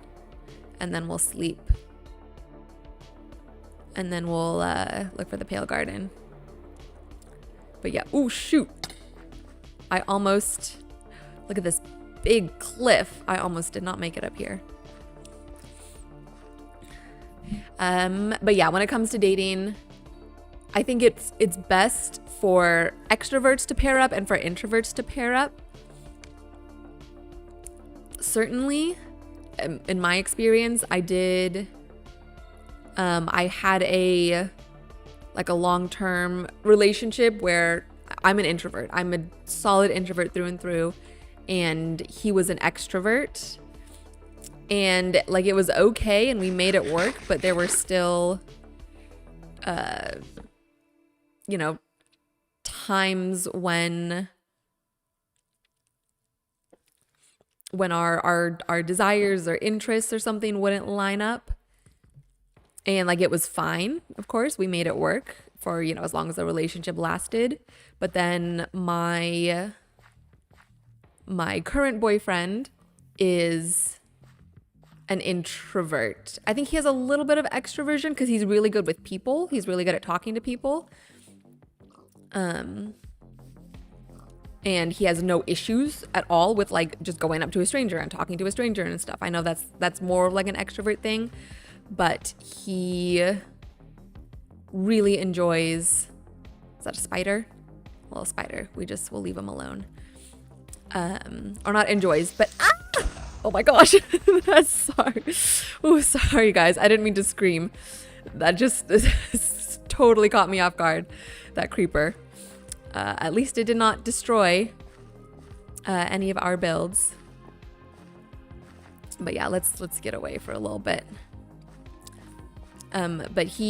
and then we'll sleep. And then we'll look for the Pale Garden. But yeah, oh shoot. Look at this big cliff. I almost did not make it up here. But yeah, when it comes to dating, I think it's best for extroverts to pair up and for introverts to pair up. Certainly, in my experience, I had a long-term relationship where I'm an introvert. I'm a solid introvert through and through, and he was an extrovert. And like it was okay and we made it work, but there were still times when our desires or interests or something wouldn't line up. And like it was fine, of course, we made it work for as long as the relationship lasted. But then my current boyfriend is an introvert. I think he has a little bit of extroversion because he's really good with people. He's really good at talking to people. And he has no issues at all with like just going up to a stranger and talking to a stranger and stuff. I know that's more of like an extrovert thing, but he really enjoys, is that a spider? A little spider. We'll leave him alone. Or not enjoys, but oh my gosh, that's sorry. Oh, sorry guys. I didn't mean to scream. That just totally caught me off guard, that creeper. At least it did not destroy any of our builds. But yeah, let's get away for a little bit. But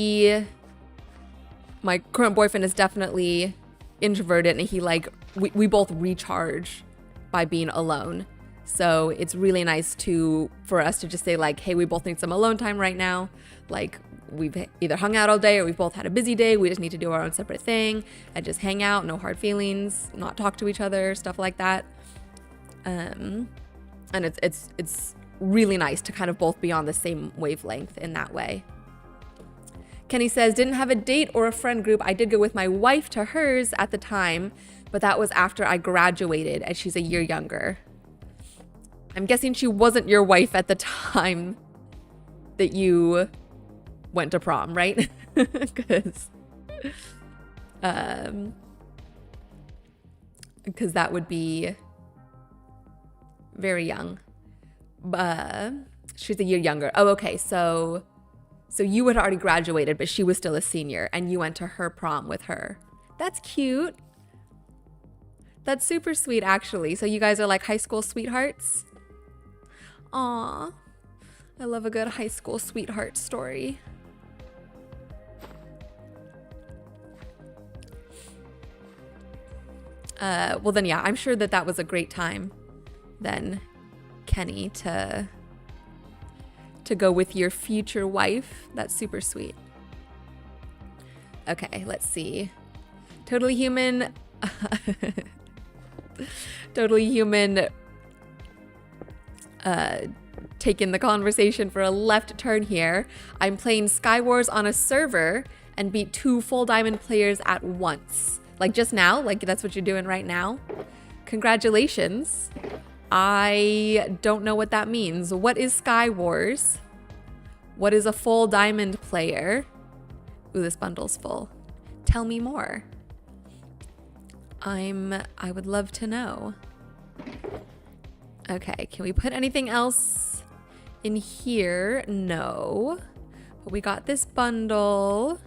my current boyfriend is definitely introverted, and we both recharge by being alone. So it's really nice for us to just say like, hey, we both need some alone time right now. Like we've either hung out all day or we've both had a busy day. We just need to do our own separate thing and just hang out, no hard feelings, not talk to each other, stuff like that. And it's really nice to kind of both be on the same wavelength in that way. Kenny says, didn't have a date or a friend group. I did go with my wife to hers at the time, but that was after I graduated and she's a year younger. I'm guessing she wasn't your wife at the time that you went to prom, right? Because that would be very young. She's a year younger. Oh, okay. So you had already graduated, but she was still a senior, and you went to her prom with her. That's cute. That's super sweet, actually. So you guys are like high school sweethearts? Aw, I love a good high school sweetheart story. Well then, yeah, I'm sure that that was a great time then, Kenny, to go with your future wife. That's super sweet. Okay, let's see. Totally Human. Totally Human taking the conversation for a left turn here. I'm playing Sky Wars on a server and beat 2 full diamond players at once. Like just now, like that's what you're doing right now. Congratulations. I don't know what that means. What is Sky Wars? What is a full diamond player? Ooh, this bundle's full. Tell me more. I would love to know. Okay, can we put anything else in here? No. But we got this bundle.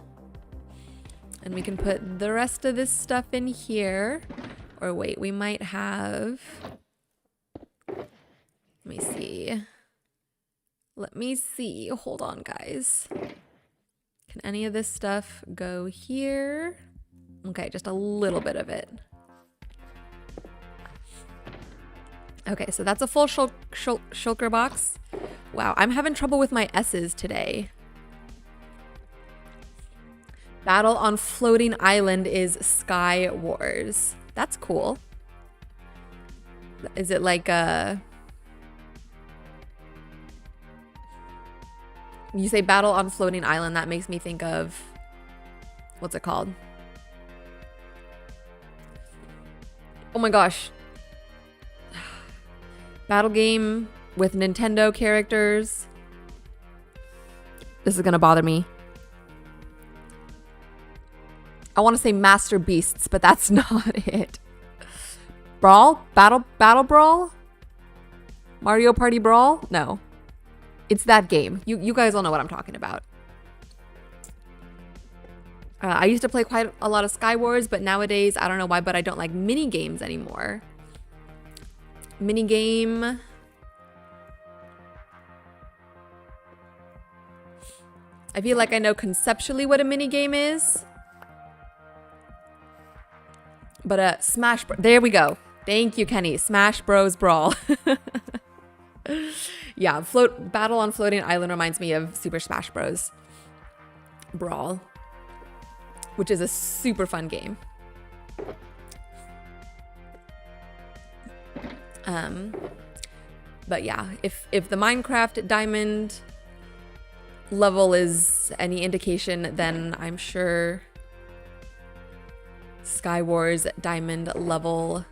And we can put the rest of this stuff in here. Or wait, we might have... Let me see. Let me see. Hold on, guys. Can any of this stuff go here? Okay, just a little bit of it. Okay, so that's a full shulker box. Wow, I'm having trouble with my S's today. Battle on Floating Island is Sky Wars. That's cool. Is it like a... You say Battle on Floating Island, that makes me think of... What's it called? Oh my gosh. Battle game with Nintendo characters. This is gonna bother me. I want to say Master Beasts, but that's not it. Brawl? Battle Brawl? Mario Party Brawl? No. It's that game. You guys all know what I'm talking about. I used to play quite a lot of Sky Wars, but nowadays, I don't know why, but I don't like mini games anymore. Mini game. I feel like I know conceptually what a mini game is. But Smash Bros. There we go. Thank you, Kenny. Smash Bros. Brawl. Yeah, Battle on Floating Island reminds me of Super Smash Bros. Brawl, which is a super fun game. But yeah, if the Minecraft Diamond level is any indication, then I'm sure Sky Wars Diamond level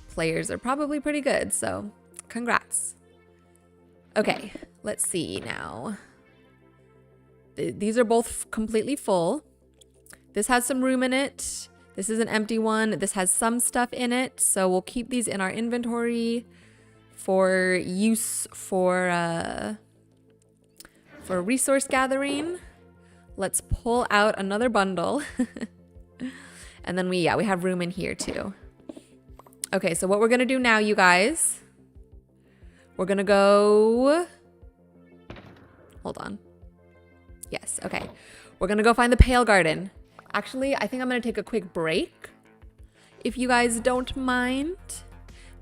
players are probably pretty good, so congrats. Okay, let's see now. These are both completely full. This has some room in it. This is an empty one. This has some stuff in it, so we'll keep these in our inventory for use for resource gathering. Let's pull out another bundle. And then we have room in here too. Okay, so what we're gonna do now, you guys, we're gonna go, hold on. Yes, okay. We're gonna go find the Pale Garden. Actually, I think I'm gonna take a quick break, if you guys don't mind.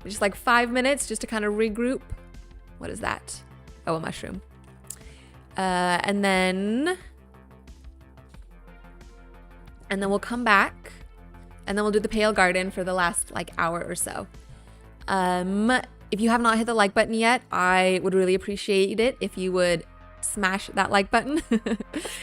Just like 5 minutes just to kind of regroup. What is that? Oh, a mushroom. And then we'll come back and then we'll do the Pale Garden for the last like hour or so. If you have not hit the like button yet, I would really appreciate it if you would smash that like button.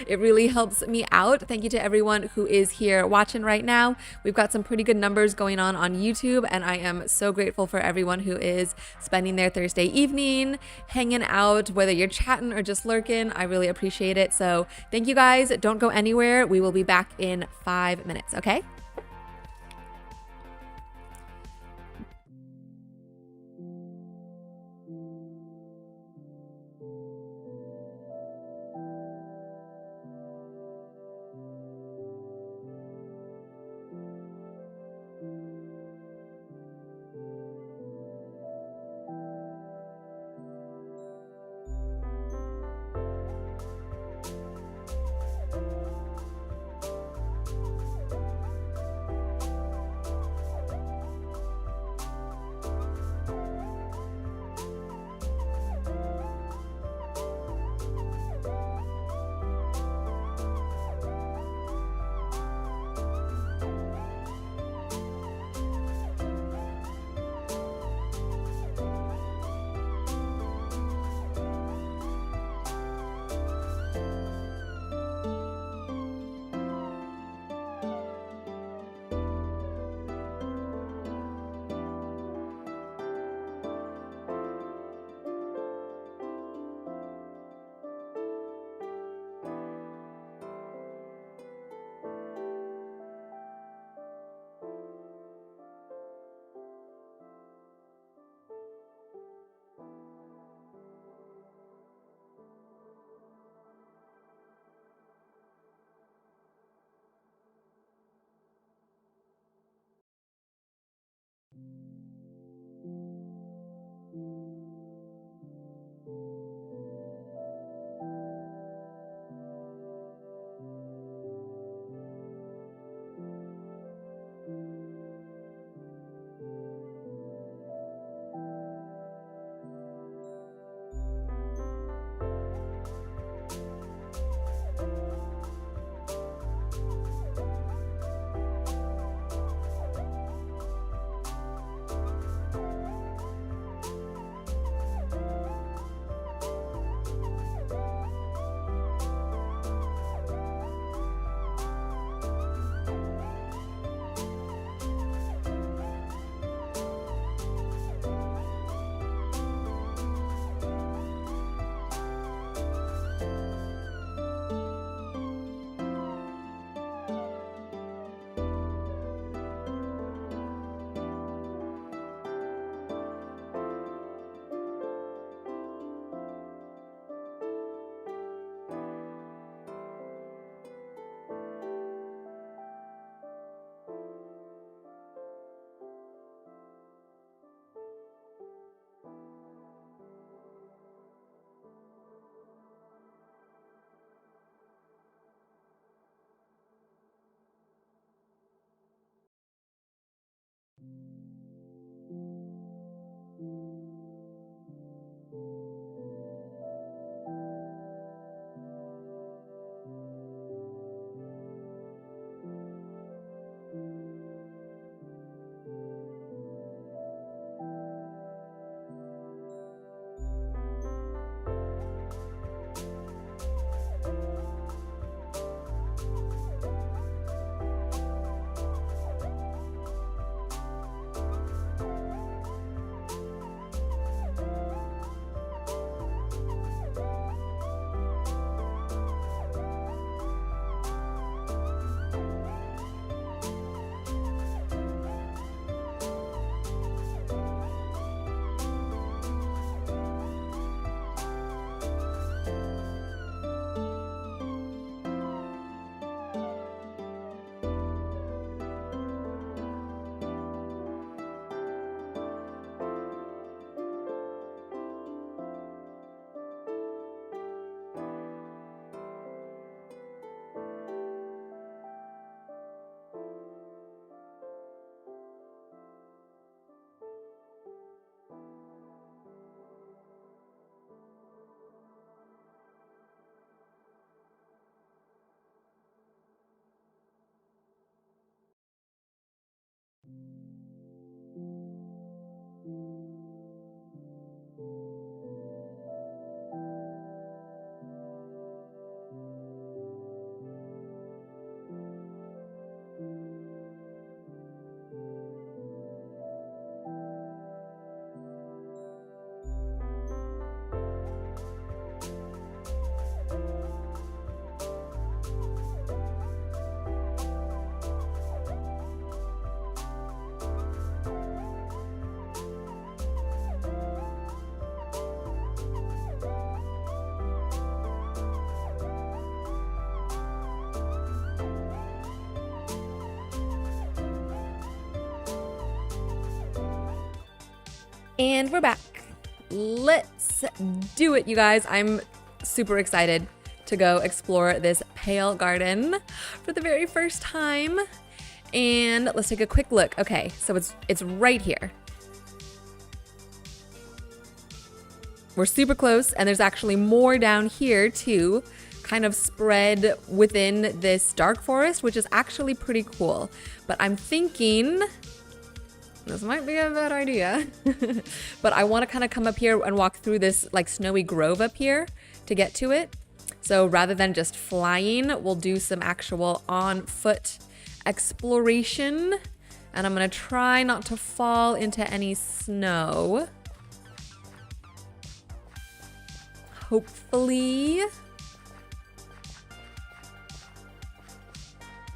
It really helps me out. Thank you to everyone who is here watching right now. We've got some pretty good numbers going on YouTube, and I am so grateful for everyone who is spending their Thursday evening hanging out, whether you're chatting or just lurking. I really appreciate it. So thank you guys. Don't go anywhere. We will be back in 5 minutes, okay? And we're back. Let's do it, you guys. I'm super excited to go explore this pale garden for the very first time. And let's take a quick look. Okay, so it's right here. We're super close, and there's actually more down here too, kind of spread within this dark forest, which is actually pretty cool. But I'm thinking this might be a bad idea, but I want to kind of come up here and walk through this like snowy grove up here to get to it. So rather than just flying, we'll do some actual on foot exploration, and I'm going to try not to fall into any snow. Hopefully.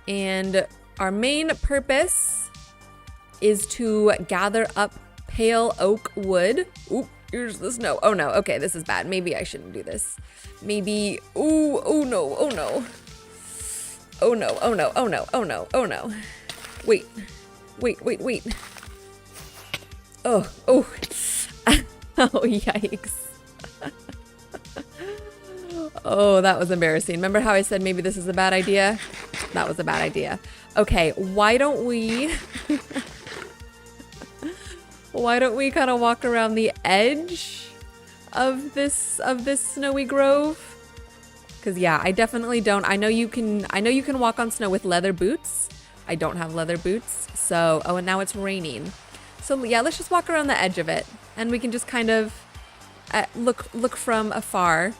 And our main purpose is to gather up pale oak wood. Oop, here's the snow. Oh no, okay, this is bad. Maybe I shouldn't do this. Maybe, ooh, oh no, oh no. Oh no, oh no, oh no, oh no, oh no. Wait. Oh. Oh, yikes. Oh, that was embarrassing. Remember how I said maybe this is a bad idea? That was a bad idea. Okay, why don't we kind of walk around the edge of this snowy grove? Cause yeah, I definitely don't. I know you can walk on snow with leather boots. I don't have leather boots. So, oh, and now it's raining. So yeah, let's just walk around the edge of it, and we can just kind of look from afar.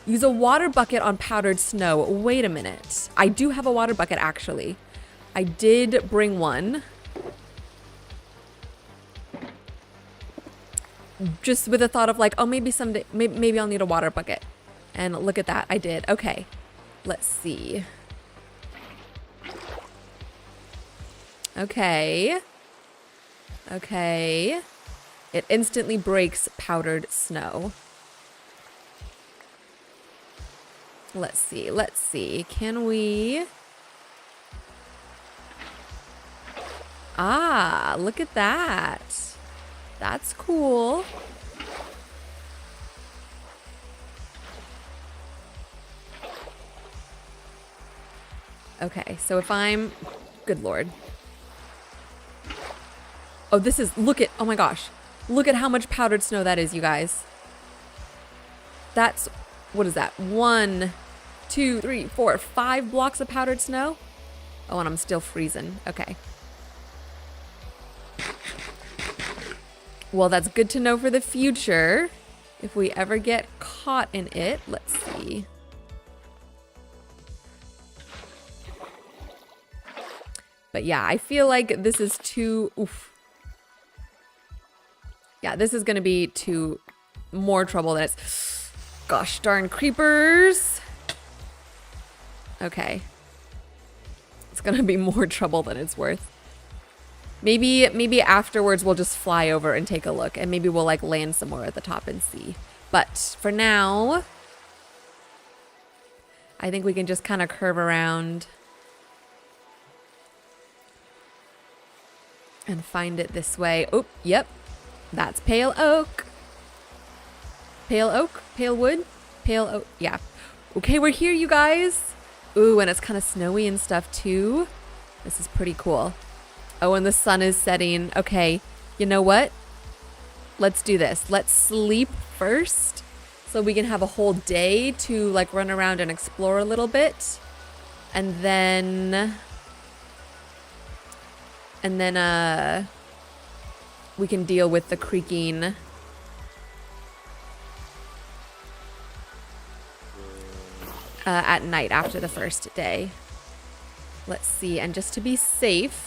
Use a water bucket on powdered snow. Wait a minute. I do have a water bucket, actually. I did bring one. Just with the thought of like, oh, maybe someday, maybe I'll need a water bucket. And look at that, I did. Okay, let's see. Okay. It instantly breaks powdered snow. Let's see. Can we? Ah, look at that. That's cool. Okay, so if I'm, good Lord. Oh, oh my gosh. Look at how much powdered snow that is, you guys. That's, what is that? 1, 2, 3, 4, 5 blocks of powdered snow? Oh, and I'm still freezing. Okay. Well, that's good to know for the future. If we ever get caught in it, let's see. But yeah, I feel like this is too, oof. Yeah, this is gonna be too more trouble than it's, gosh darn creepers. Okay. It's gonna be more trouble than it's worth. Maybe afterwards we'll just fly over and take a look, and maybe we'll like land somewhere at the top and see. But for now, I think we can just kind of curve around and find it this way. Oh, yep. That's pale oak. Pale oak? Pale wood? Pale oak. Yeah. Okay, we're here, you guys. Ooh, and it's kind of snowy and stuff too. This is pretty cool. Oh, and the sun is setting. Okay, you know what? Let's do this. Let's sleep first so we can have a whole day to like run around and explore a little bit. And then we can deal with the creaking at night after the first day. Let's see, and just to be safe,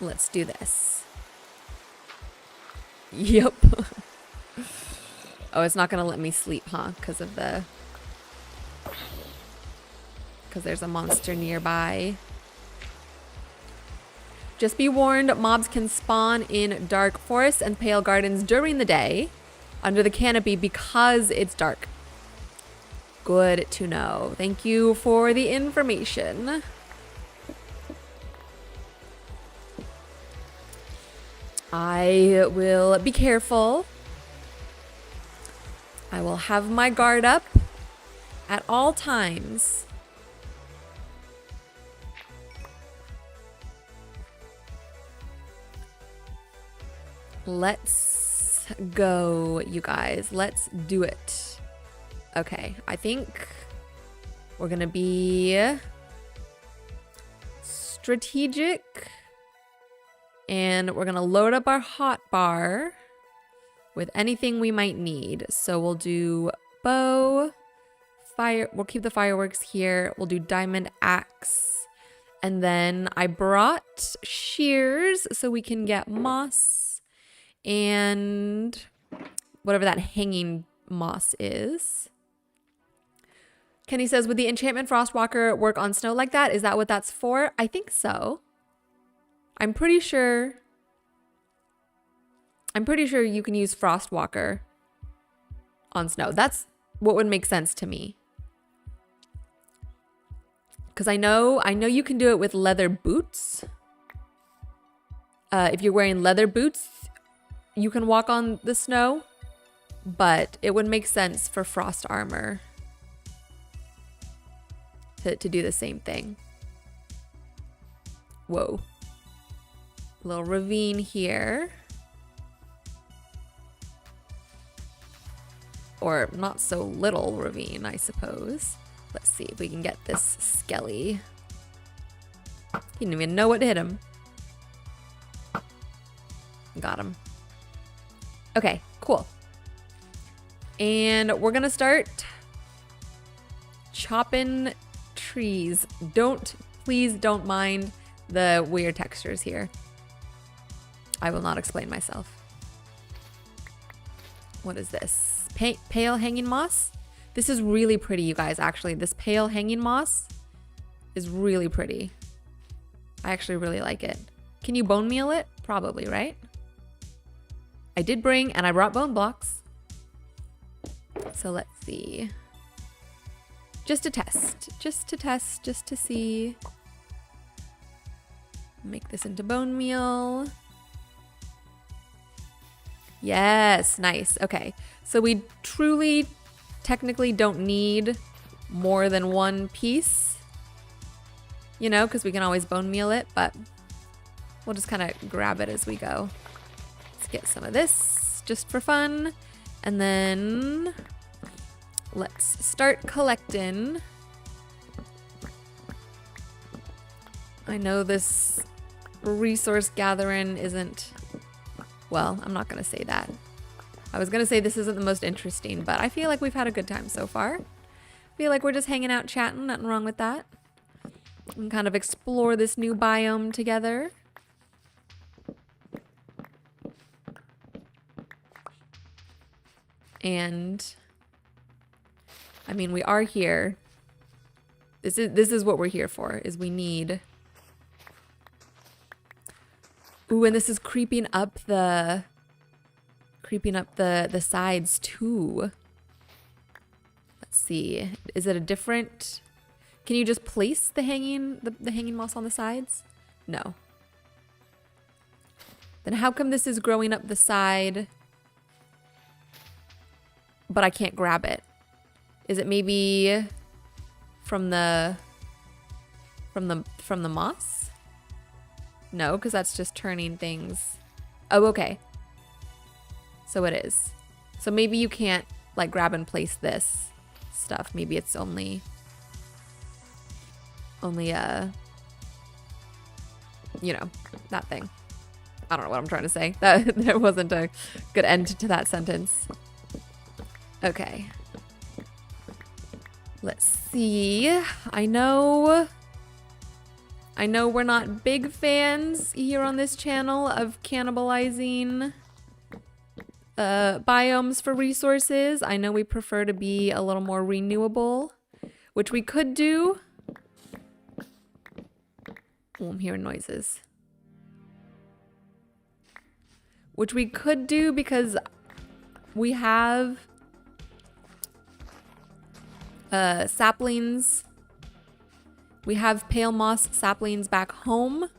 let's do this. Yep. Oh, it's not gonna let me sleep, huh? Because there's a monster nearby. Just be warned, mobs can spawn in dark forests and pale gardens during the day under the canopy because it's dark. Good to know. Thank you for the information. I will be careful. I will have my guard up at all times. Let's go, you guys. Let's do it. Okay, I think we're gonna be strategic. And we're gonna load up our hotbar with anything we might need. So we'll do bow, fire, we'll keep the fireworks here. We'll do diamond axe. And then I brought shears so we can get moss and whatever that hanging moss is. Kenny says, would the enchantment Frostwalker work on snow like that? Is that what that's for? I think so. I'm pretty sure you can use Frostwalker on snow. That's what would make sense to me. Because I know you can do it with leather boots. If you're wearing leather boots, you can walk on the snow, but it would make sense for frost armor to do the same thing. Whoa. Little ravine here. Or not so little ravine, I suppose. Let's see if we can get this skelly. He didn't even know what hit him. Got him. Okay, cool. And we're gonna start chopping trees. Please don't mind the weird textures here. I will not explain myself. What is this? Pale hanging moss? This is really pretty, you guys, actually. This pale hanging moss is really pretty. I actually really like it. Can you bone meal it? Probably, right? I did bring, and I brought bone blocks. So let's see. Just to test, just to see. Make this into bone meal. Yes, nice. Okay, so we truly, technically don't need more than one piece, you know, because we can always bone meal it, but we'll just kind of grab it as we go. Let's get some of this just for fun. And then let's start collecting. I know this resource gathering isn't, well, I'm not going to say that. I was going to say this isn't the most interesting, but I feel like we've had a good time so far. I feel like we're just hanging out, chatting, nothing wrong with that. And kind of explore this new biome together. And I mean, we are here. This is what we're here for, is we need. Ooh, and this is creeping up the sides too. Let's see. Is it a different? Can you just place the hanging moss on the sides? No. Then how come this is growing up the side, but I can't grab it? Is it maybe from the moss? No, because that's just turning things. Oh, okay. So it is. So maybe you can't like grab and place this stuff. Maybe it's only you know, that thing. I don't know what I'm trying to say. That wasn't a good end to that sentence. Okay. Let's see. I know we're not big fans here on this channel of cannibalizing biomes for resources. I know we prefer to be a little more renewable, which we could do. Oh, I'm hearing noises. Which we could do because we have saplings. We have pale moss saplings back home,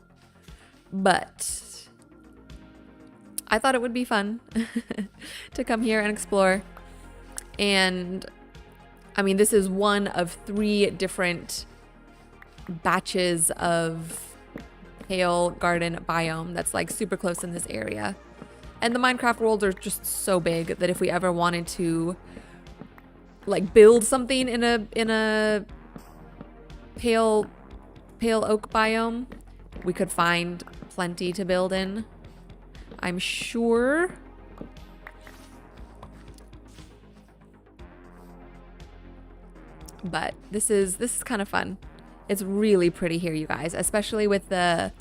but I thought it would be fun to come here and explore. And I mean, this is one of 3 different batches of pale garden biome that's like super close in this area. And the Minecraft worlds are just so big that if we ever wanted to like build something in a pale oak biome, we could find plenty to build in, I'm sure. But this is kind of fun. It's really pretty here, you guys, especially with the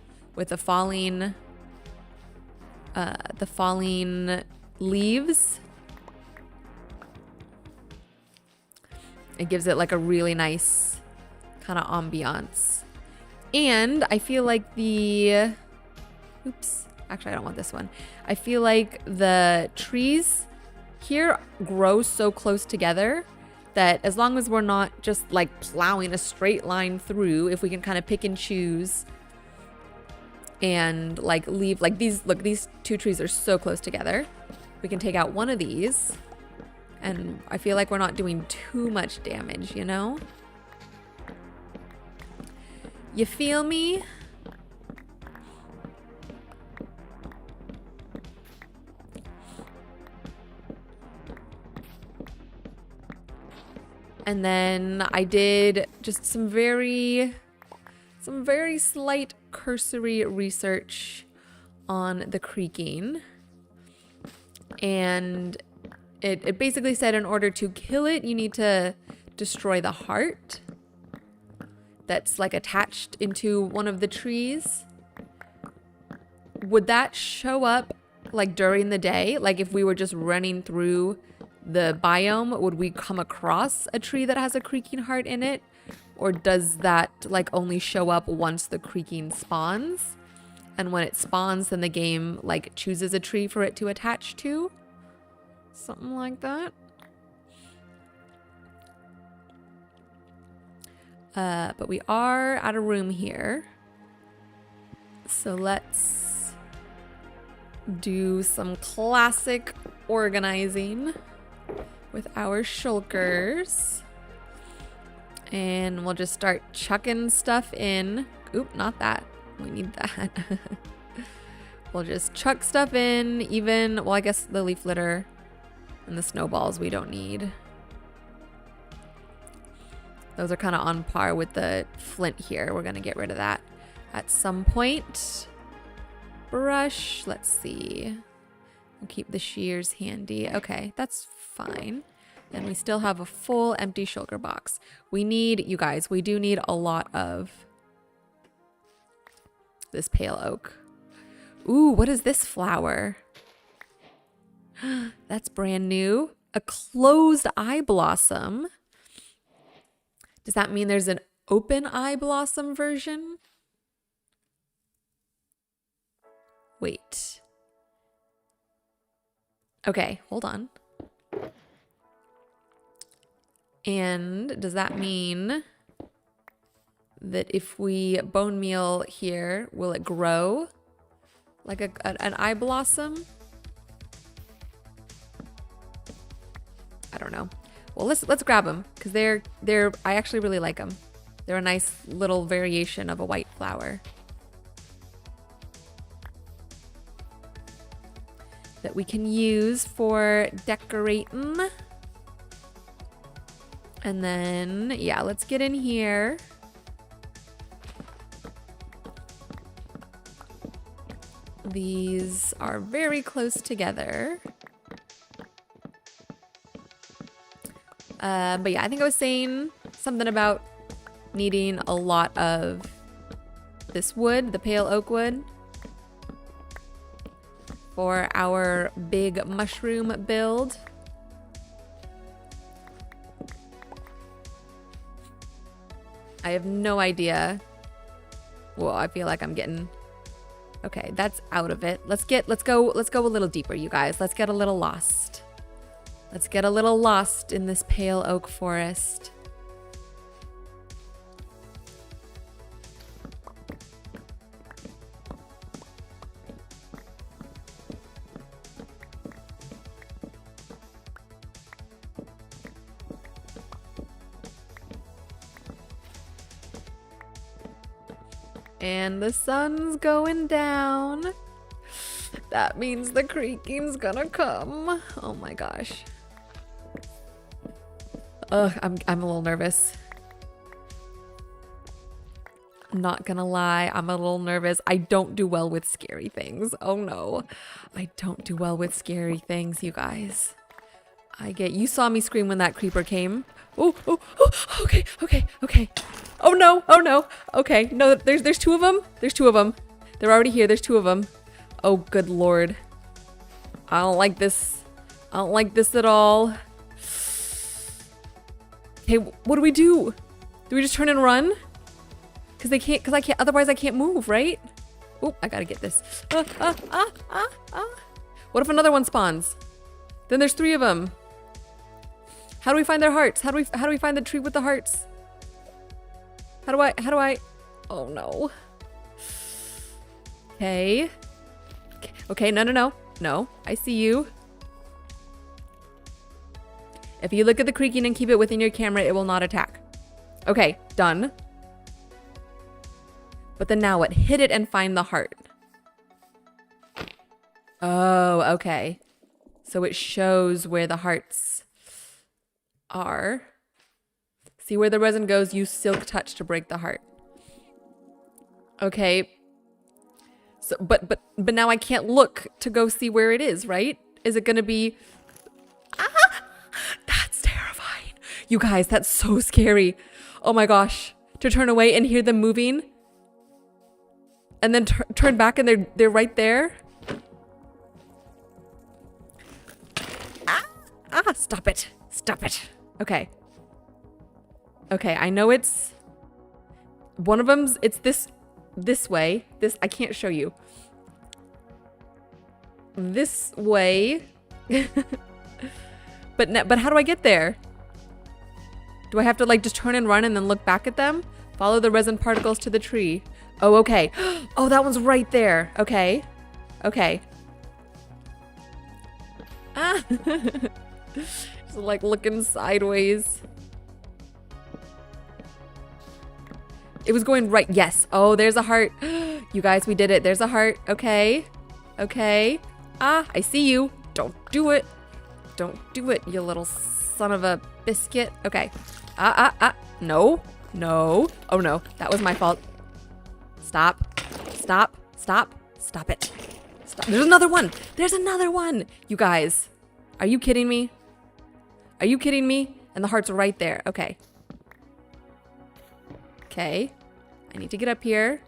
falling leaves. It gives it like a really nice kind of ambiance. And I feel like actually I don't want this one. I feel like the trees here grow so close together that as long as we're not just like plowing a straight line through, if we can kind of pick and choose and like leave, like these 2 trees are so close together. We can take out one of these and I feel like we're not doing too much damage, you know? You feel me? And then I did just some very slight cursory research on the creaking. And it basically said in order to kill it, you need to destroy the heart that's like attached into one of the trees. Would that show up like during the day? Like if we were just running through the biome, would we come across a tree that has a creaking heart in it? Or does that like only show up once the creaking spawns? And when it spawns, then the game like chooses a tree for it to attach to? Something like that. But we are at a room here. So let's do some classic organizing with our shulkers. And we'll just start chucking stuff in. Oop, not that. We need that. We'll just chuck stuff in, even, well, I guess the leaf litter and the snowballs we don't need. Those are kind of on par with the flint here. We're going to get rid of that at some point. Brush, let's see. We'll keep the shears handy. Okay, that's fine. And we still have a full empty shulker box. We need, you guys, we do need a lot of this pale oak. Ooh, what is this flower? That's brand new. A closed eye blossom. Does that mean there's an open eye blossom version? Wait. Okay, hold on. And does that mean that if we bone meal here, will it grow like an eye blossom? I don't know. Well, let's grab them because they're I actually really like them. They're a nice little variation of a white flower that we can use for decorating. And then, yeah, let's get in here. These are very close together. But yeah, I think I was saying something about needing a lot of this wood, the pale oak wood, for our big mushroom build. I have no idea. Well, I feel like I'm getting... Okay, that's out of it. Let's go a little deeper, you guys. Let's get a little lost. Let's get a little lost in this pale oak forest. And the sun's going down. That means the creaking's gonna come. Oh my gosh. Ugh, I'm a little nervous. I'm not gonna lie, I'm a little nervous. I don't do well with scary things. Oh no. I don't do well with scary things, you guys. You saw me scream when that creeper came. Oh, okay. Oh no. Okay, no, there's two of them. There's two of them. They're already here, there's two of them. Oh, good Lord. I don't like this. I don't like this at all. Okay, what do we do? Do we just turn and run? Otherwise I can't move, right? Oh, I gotta get this. What if another one spawns? Then there's three of them. How do we find their hearts? How do we find the tree with the hearts? How do I? Oh no. Okay. Okay, no. No, I see you. If you look at the creaking and keep it within your camera, it will not attack. Okay, done. But then now what? Hit it and find the heart. Oh, okay. So it shows where the hearts are. See where the resin goes, use silk touch to break the heart. Okay. So, but now I can't look to go see where it is, right? Is it gonna be... Ah! That's terrifying. You guys, that's so scary. Oh my gosh. To turn away and hear them moving. And then turn back and they're right there. Ah, stop it. Stop it. Okay. Okay, I know it's... One of them's... It's this way. I can't show you. This way. But how do I get there? Do I have to like just turn and run and then look back at them? Follow the resin particles to the tree. Oh, okay. Oh, that one's right there. Okay. Okay. Ah. Just like looking sideways. It was going right. Yes. Oh, there's a heart. You guys, we did it. There's a heart. Okay. Okay. Ah, I see you. Don't do it. Don't do it, you little son of a biscuit. Okay. No. No. Oh, no. That was my fault. Stop. Stop. Stop. Stop it. Stop. There's another one. There's another one. You guys. Are you kidding me? Are you kidding me? And the heart's right there. Okay. Okay. I need to get up here.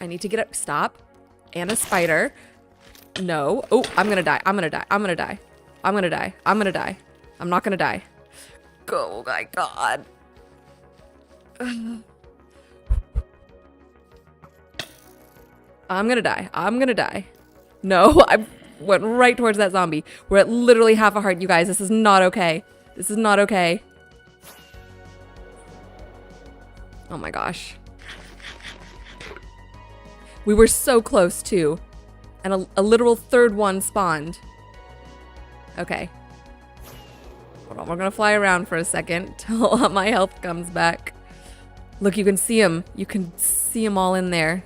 I need to get up. Stop. And a spider. No. Oh, I'm gonna die. I'm gonna die. I'm gonna die. I'm gonna die. I'm gonna die. I'm not gonna die. Oh my God. I'm gonna die. I'm gonna die. No, I went right towards that zombie. We're at literally half a heart, you guys. This is not okay. This is not okay. Oh my gosh. We were so close too. And a literal third one spawned. Okay. Hold on, we're gonna fly around for a second till my health comes back. Look, you can see them. You can see them all in there.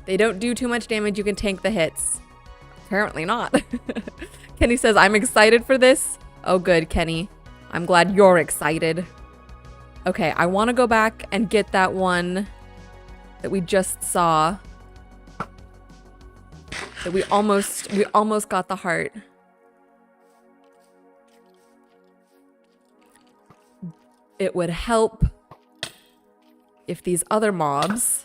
They don't do too much damage. You can tank the hits. Apparently not. Kenny says, I'm excited for this. Oh, good, Kenny. I'm glad you're excited. Okay, I want to go back and get that one that we just saw. That we almost got the heart. It would help if these other mobs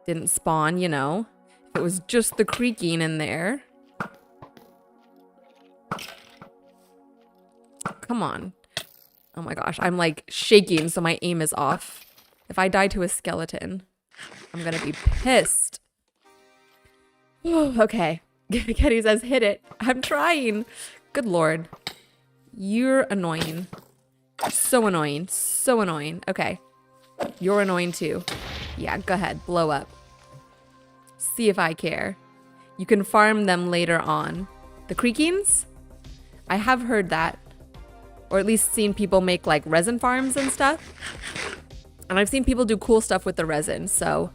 didn't spawn, you know. If it was just the creaking in there. Come on. Oh my gosh, I'm like shaking so my aim is off. If I die to a skeleton, I'm gonna be pissed. Okay. Kenny says, hit it. I'm trying. Good Lord. You're annoying. So annoying. So annoying. Okay. You're annoying too. Yeah, go ahead. Blow up. See if I care. You can farm them later on. The creakings? I have heard that. Or at least seen people make like resin farms and stuff. And I've seen people do cool stuff with the resin, so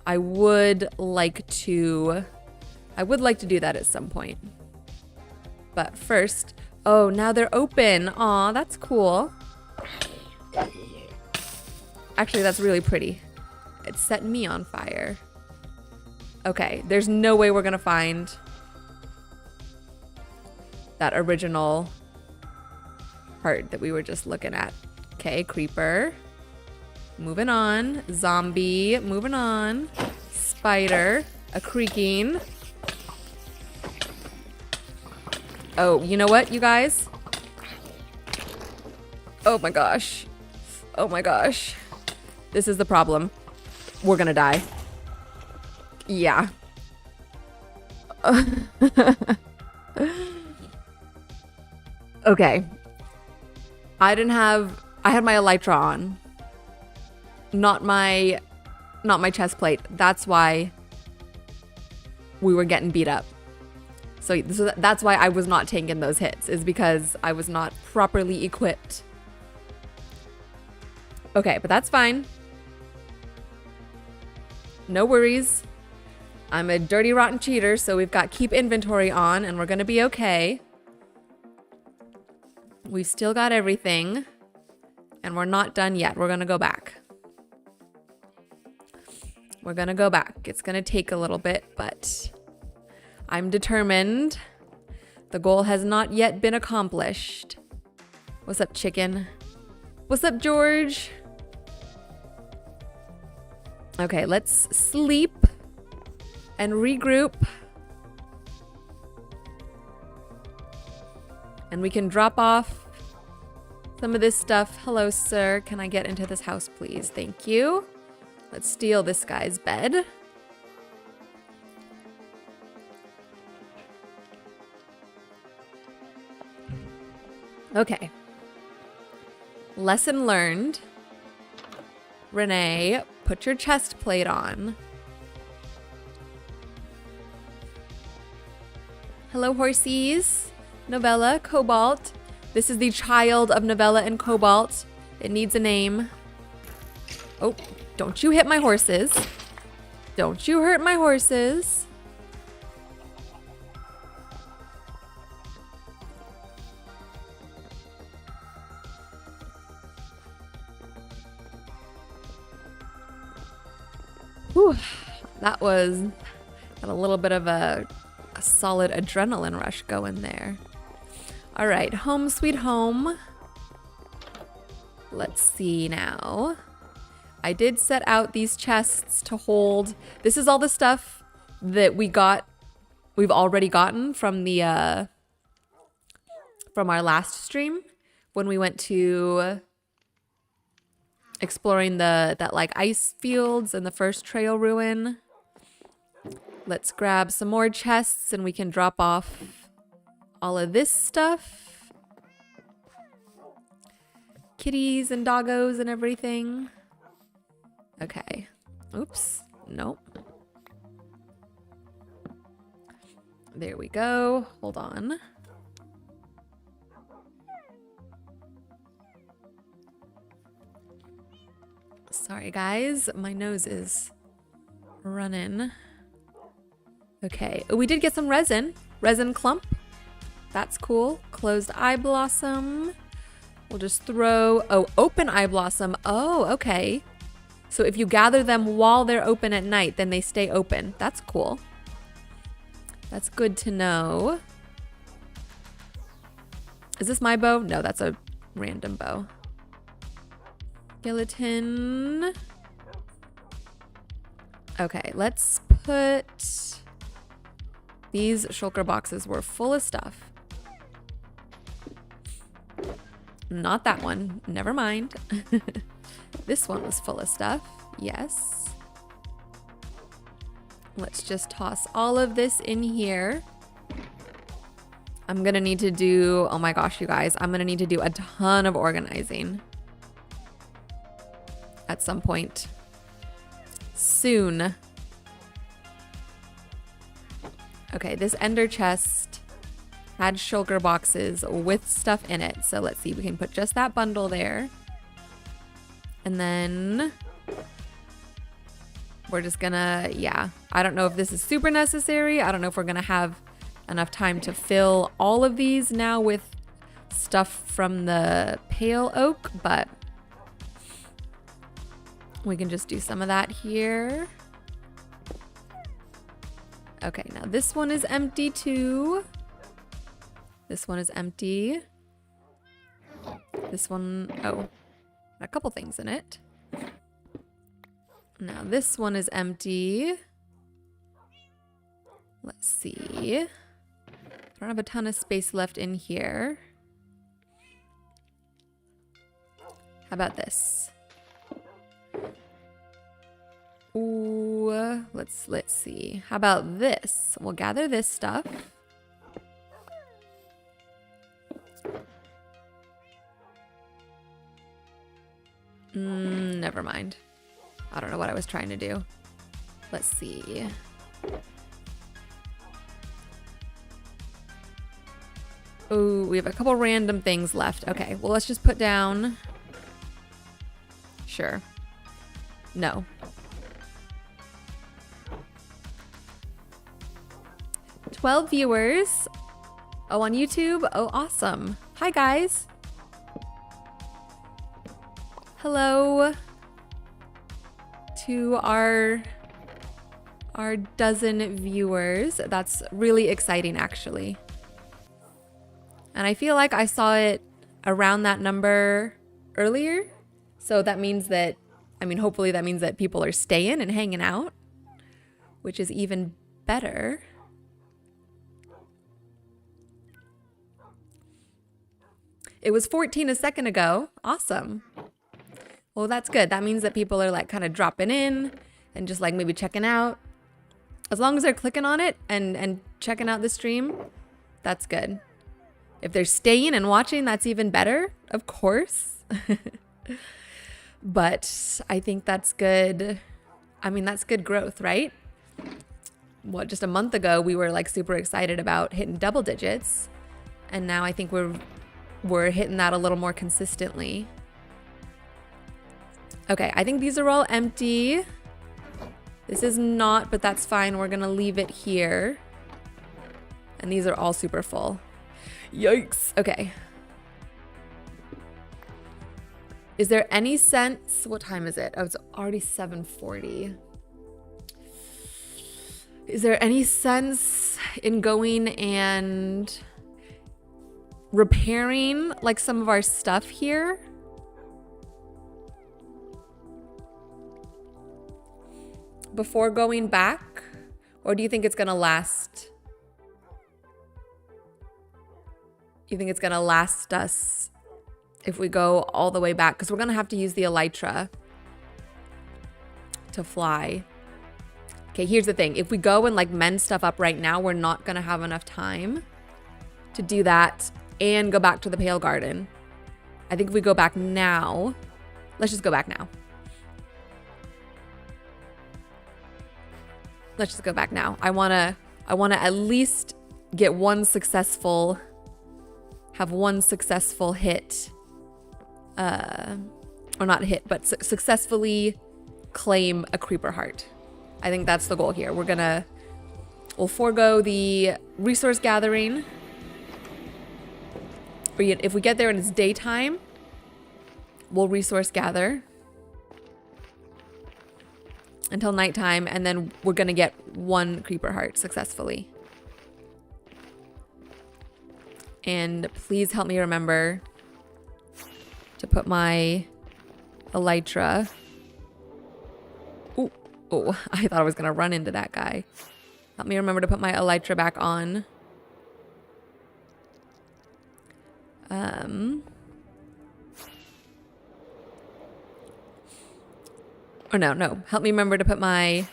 I would like to do that at some point. But first, oh, now they're open. Aw, that's cool. Actually, that's really pretty. It set me on fire. Okay, there's no way we're gonna find that original heart that we were just looking at. Okay, creeper. Moving on. Zombie. Moving on. Spider. A creaking. Oh, you know what, you guys? Oh my gosh. Oh my gosh. This is the problem. We're gonna die. Yeah. Okay. I had my elytra on. Not my chest plate. That's why we were getting beat up. So that's why I was not taking those hits, is because I was not properly equipped. Okay, but that's fine. No worries. I'm a dirty, rotten cheater, so we've got keep inventory on, and we're gonna be okay. We've still got everything, and we're not done yet. We're gonna go back. We're gonna go back. It's gonna take a little bit, but I'm determined. The goal has not yet been accomplished. What's up, chicken? What's up, George? Okay, let's sleep and regroup. And we can drop off some of this stuff. Hello, sir. Can I get into this house, please? Thank you. Let's steal this guy's bed. Okay. Lesson learned. Renee, put your chest plate on. Hello, horsies. Novella, Cobalt. This is the child of Novella and Cobalt. It needs a name. Oh, don't you hit my horses. Don't you hurt my horses. Whew, that was got a little bit of a solid adrenaline rush going there. All right, home sweet home. Let's see now. I did set out these chests to hold. This is all the stuff that we've already gotten from the from our last stream when we went to exploring that like ice fields and the first trail ruin. Let's grab some more chests and we can drop off all of this stuff. Kitties and doggos and everything. Okay. Oops. Nope. There we go. Hold on. Sorry, guys. My nose is running. Okay. Oh, we did get some resin. Resin clump. That's cool. Closed eye blossom. We'll just throw... Oh, open eye blossom. Oh, okay. So if you gather them while they're open at night, then they stay open. That's cool. That's good to know. Is this my bow? No, that's a random bow. Skeleton. Okay, let's put... These shulker boxes were full of stuff. Not that one. Never mind. This one was full of stuff. Yes. Let's just toss all of this in here. I'm gonna need to do... Oh my gosh, you guys. I'm gonna need to do a ton of organizing. At some point. Soon. Okay, this ender chest had shulker boxes with stuff in it. So let's see, we can put just that bundle there. And then we're just gonna, yeah. I don't know if this is super necessary. I don't know if we're gonna have enough time to fill all of these now with stuff from the pale oak, but we can just do some of that here. Okay, now this one is empty too. This one is empty. This one, oh, a couple things in it. Now this one is empty. Let's see. I don't have a ton of space left in here. How about this? Ooh, let's see. How about this? We'll gather this stuff. Never mind. I don't know what I was trying to do. Let's see. Oh, we have a couple random things left. Okay, well, let's just put down. Sure. No. "12 viewers. Oh, on YouTube? Oh, awesome. Hi, guys. Hello to our dozen viewers. That's really exciting, actually. And I feel like I saw it around that number earlier. So that means that, I mean, hopefully that means that people are staying and hanging out, which is even better. It was 14 a second ago. Awesome. Well, that's good. That means that people are like kind of dropping in and just like maybe checking out. As long as they're clicking on it and checking out the stream, that's good. If they're staying and watching, that's even better, of course. But I think that's good. I mean, that's good growth, right? What, just a month ago, we were like super excited about hitting double digits. And now I think we're hitting that a little more consistently. Okay, I think these are all empty. This is not, but that's fine. We're gonna leave it here. And these are all super full. Yikes. Okay. Is there any sense? What time is it? Oh, it's already 7:40. Is there any sense in going and repairing like some of our stuff here? Before going back? Or do you think it's gonna last? You think it's gonna last us if we go all the way back? Because we're gonna have to use the elytra to fly. Okay, here's the thing. If we go and like mend stuff up right now, we're not gonna have enough time to do that and go back to the Pale Garden. I think if we go back now, let's just go back now. Let's just go back now. I wanna at least get one successful, have one successful hit, or not hit, but successfully claim a creeper heart. I think that's the goal here. We'll forego the resource gathering. If we get there and it's daytime, we'll resource gather until nighttime, and then we're gonna get one creeper heart successfully. And please help me remember to put my elytra. Oh, I thought I was gonna run into that guy. Help me remember to put my elytra back on. Or no. Help me remember to put my,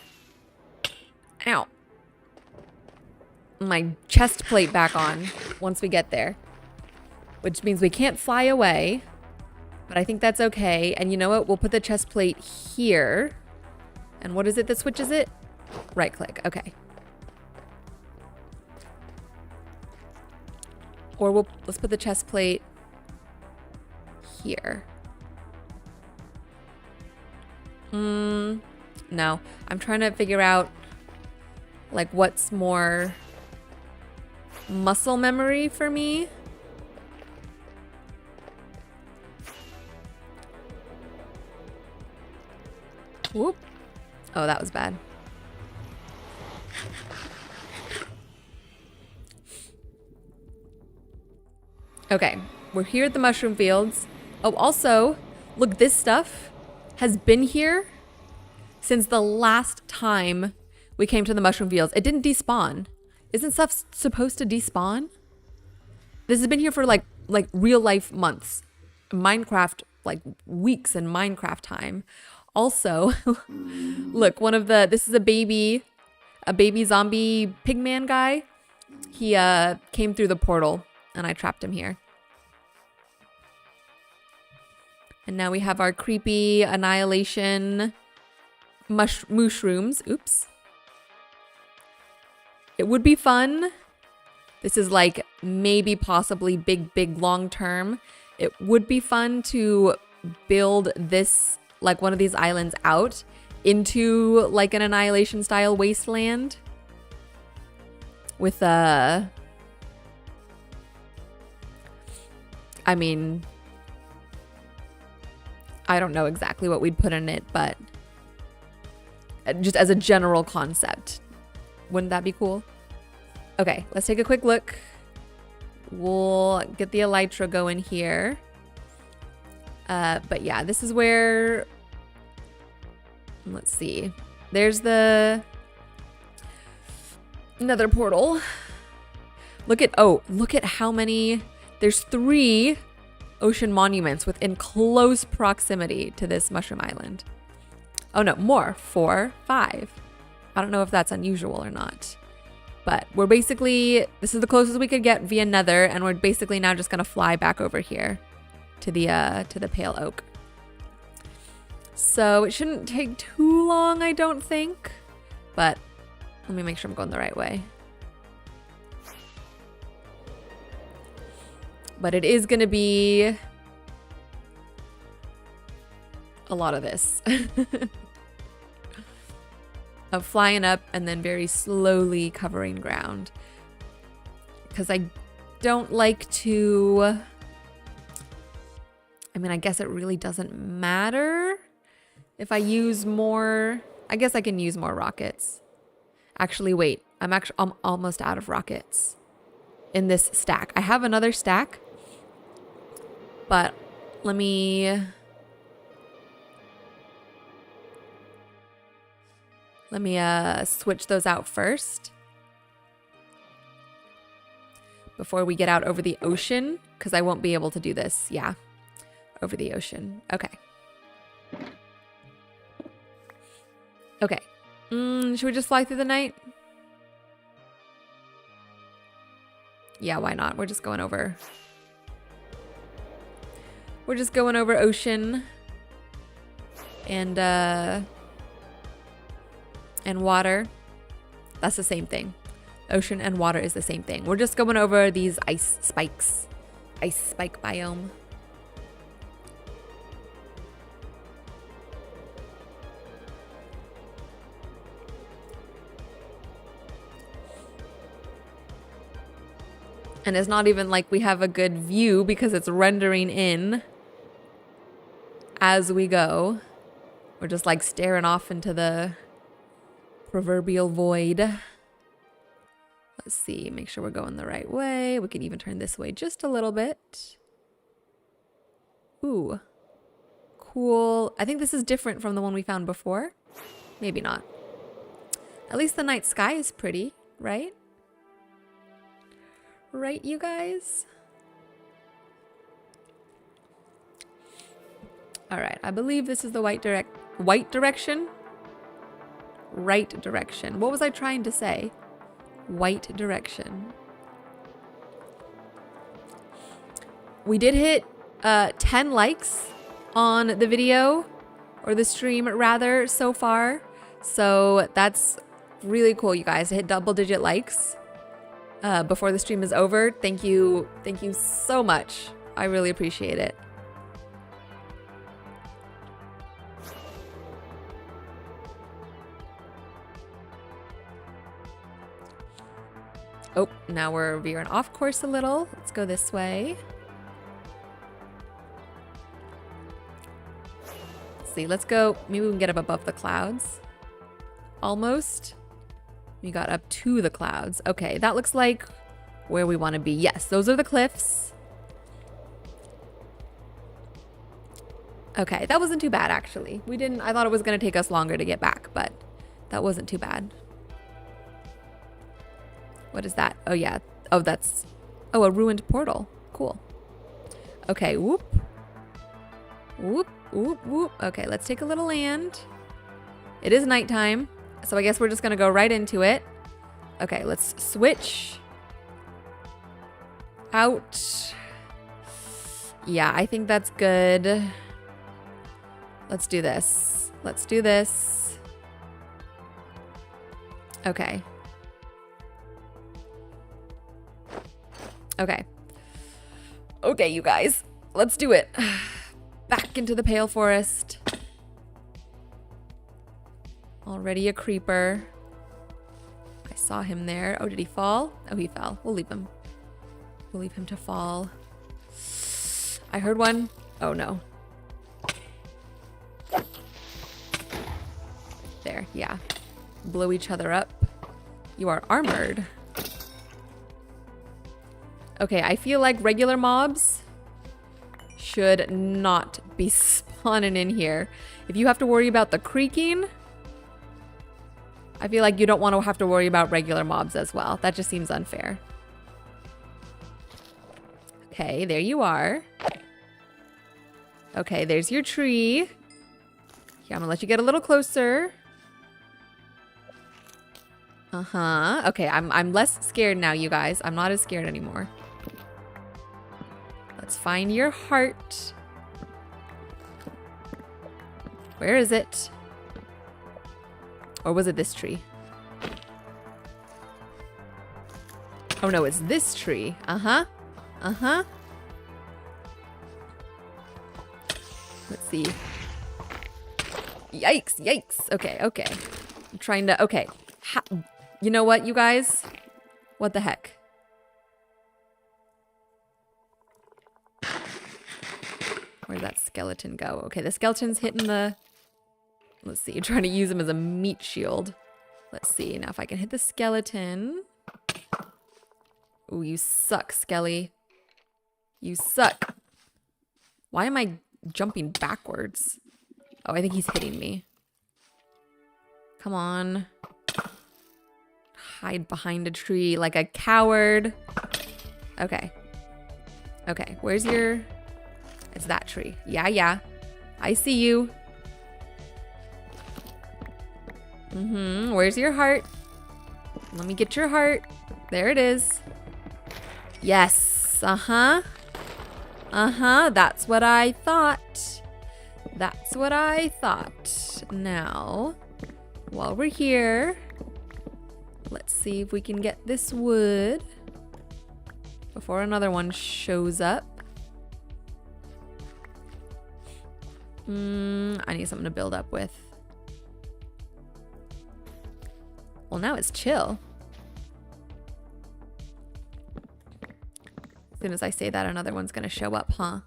my chest plate back on once we get there. Which means we can't fly away, but I think that's okay. And you know what? We'll put the chest plate here. And what is it that switches it? Right click, okay. Or let's put the chest plate here. No, I'm trying to figure out like what's more muscle memory for me. Whoop. Oh, that was bad. Okay, we're here at the mushroom fields. Oh, also, look, this stuff has been here since the last time we came to the mushroom fields. It didn't despawn. Isn't stuff supposed to despawn? This has been here for like real life months. Minecraft, like weeks in Minecraft time. Also, look, this is a baby zombie pigman guy. He came through the portal and I trapped him here. And now we have our creepy annihilation mushrooms. Oops. It would be fun. This is like maybe possibly big long term. It would be fun to build this, like one of these islands out into like an annihilation style wasteland with I mean, I don't know exactly what we'd put in it, but just as a general concept, wouldn't that be cool? Okay, let's take a quick look. We'll get the elytra going here. But yeah, this is where, let's see. There's the another portal. Look at how many, there's 3 ocean monuments within close proximity to this mushroom island. Oh no, more, 4, 5. I don't know if that's unusual or not. But we're basically, this is the closest we could get via nether, and we're basically now just gonna fly back over here to the pale oak. So it shouldn't take too long, I don't think. But let me make sure I'm going the right way. But it is gonna be a lot of this. Of flying up and then very slowly covering ground. Because I don't like to, I mean, I guess it really doesn't matter if I use more. I guess I can use more rockets. Actually, wait, I'm almost out of rockets in this stack. I have another stack, but let me switch those out first before we get out over the ocean, because I won't be able to do this. Yeah, over the ocean. Okay. Okay. Should we just fly through the night? Yeah, why not? We're just going over ocean and water. That's the same thing. Ocean and water is the same thing. We're just going over these ice spikes. Ice spike biome. And it's not even like we have a good view because it's rendering in as we go. We're just like staring off into the proverbial void. Let's see, make sure we're going the right way. We can even turn this way just a little bit. Ooh, cool. I think this is different from the one we found before. Maybe not. At least the night sky is pretty, right? Right, you guys? All right, I believe this is the right direction. Right direction. What was I trying to say? White direction. We did hit 10 likes on the video, or the stream rather, so far. So that's really cool, you guys. To hit double-digit likes before the stream is over. Thank you so much. I really appreciate it. Oh, now we're veering off course a little. Let's go this way. Let's see, let's go. Maybe we can get up above the clouds. Almost. We got up to the clouds. Okay, that looks like where we want to be. Yes, those are the cliffs. Okay, that wasn't too bad actually. I thought it was going to take us longer to get back, but that wasn't too bad. What is that? Oh yeah. Oh, that's, oh, a ruined portal. Cool. Okay, whoop. Whoop, whoop, whoop. Okay, let's take a little land. It is nighttime, so I guess we're just going to go right into it. Okay, let's switch out. Yeah, I think that's good. Let's do this. Let's do this. Okay. Okay. Okay, you guys. Let's do it. Back into the Pale Forest. Already a creeper. I saw him there. Oh, did he fall? Oh, he fell. We'll leave him. We'll leave him to fall. I heard one. Oh, no. There, yeah. Blow each other up. You are armored. Okay, I feel like regular mobs should not be spawning in here. If you have to worry about the creaking, I feel like you don't want to have to worry about regular mobs as well. That just seems unfair. Okay, there you are. Okay, there's your tree. Here, I'm gonna let you get a little closer. Uh-huh. Okay, I'm less scared now, you guys. I'm not as scared anymore. Let's find your heart. Where is it? Or was it this tree? Oh no, it's this tree. Uh-huh. Uh-huh. Let's see. Yikes, yikes. Okay, okay. I'm trying to, okay. You know what, you guys? What the heck? Where'd that skeleton go? Okay, the skeleton's hitting the... Let's see, trying to use him as a meat shield. Let's see, now if I can hit the skeleton. Ooh, you suck, Skelly. You suck. Why am I jumping backwards? Oh, I think he's hitting me. Come on. Hide behind a tree like a coward. Okay. Okay, where's your... It's that tree. Yeah, yeah. I see you. Mm-hmm. Where's your heart? Let me get your heart. There it is. Yes. Uh-huh. Uh-huh. That's what I thought. That's what I thought. Now, while we're here, let's see if we can get this wood before another one shows up. I need something to build up with. Well, now it's chill. As soon as I say that, another one's gonna show up, huh?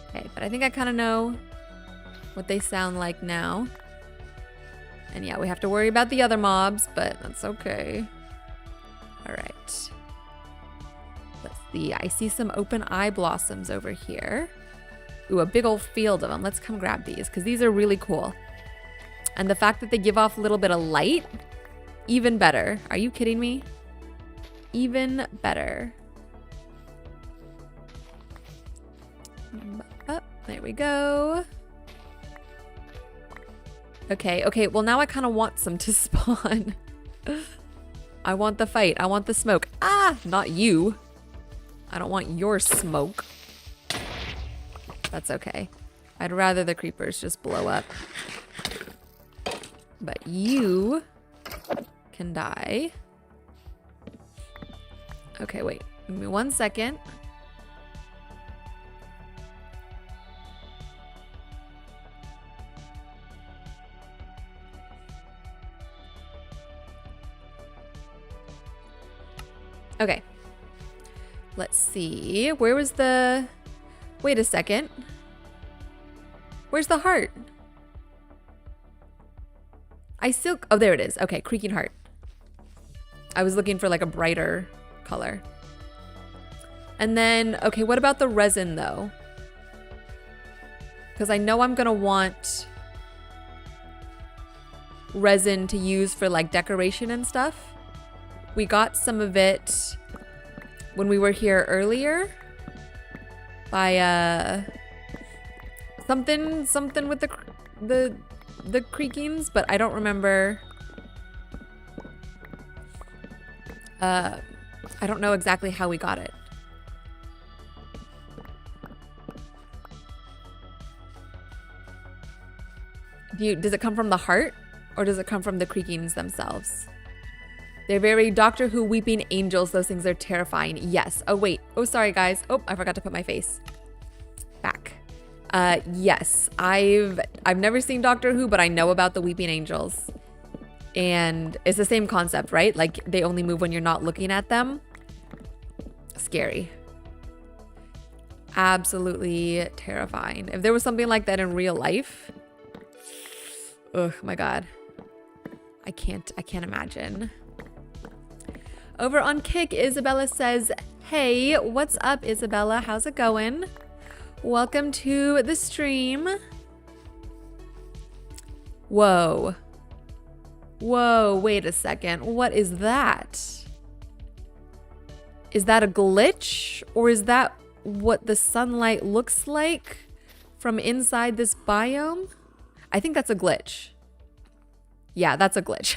Okay, but I think I kind of know what they sound like now. And yeah, we have to worry about the other mobs, but that's okay. All right. Let's see. I see some open eye blossoms over here. Ooh, a big old field of them. Let's come grab these because these are really cool. And the fact that they give off a little bit of light, even better. Are you kidding me? Even better. Oh, there we go. Okay, okay. Well, now I kind of want some to spawn. I want the fight. I want the smoke. Ah, not you. I don't want your smoke. That's okay. I'd rather the creepers just blow up. But you can die. Okay, wait. Give me 1 second. Okay. Let's see. Where was the... Wait a second. Where's the heart? I still... Oh, there it is. Okay, creaking heart. I was looking for like a brighter color. And then, okay, what about the resin though? Because I know I'm gonna want resin to use for like decoration and stuff. We got some of it when we were here earlier by something with the creakings, but I don't remember. I don't know exactly how we got it. Does it come from the heart or does it come from the creakings themselves? They're very Doctor Who weeping angels. Those things are terrifying. Yes. Oh, wait. Oh, sorry, guys. Oh, I forgot to put my face back. Yes, I've never seen Doctor Who, but I know about the weeping angels. And it's the same concept, right? Like they only move when you're not looking at them. Scary. Absolutely terrifying. If there was something like that in real life, oh my God. I can't imagine. Over on Kick, Isabella says, hey, what's up, Isabella? How's it going? Welcome to the stream. Whoa. Whoa, wait a second. What is that? Is that a glitch? Or is that what the sunlight looks like from inside this biome? I think that's a glitch. Yeah, that's a glitch.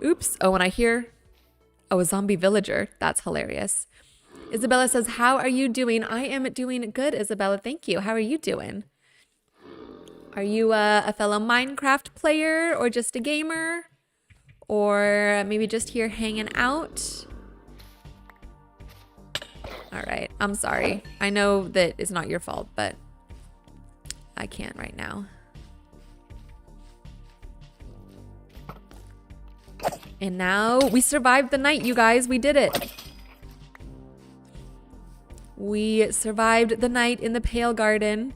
Oops. Oh, and I hear, oh, a zombie villager. That's hilarious. Isabella says, how are you doing? I am doing good, Isabella. Thank you. How are you doing? Are you a fellow Minecraft player or just a gamer? Or maybe just here hanging out? All right. I'm sorry. I know that it's not your fault, but I can't right now. And now we survived the night, you guys. We did it. We survived the night in the Pale Garden.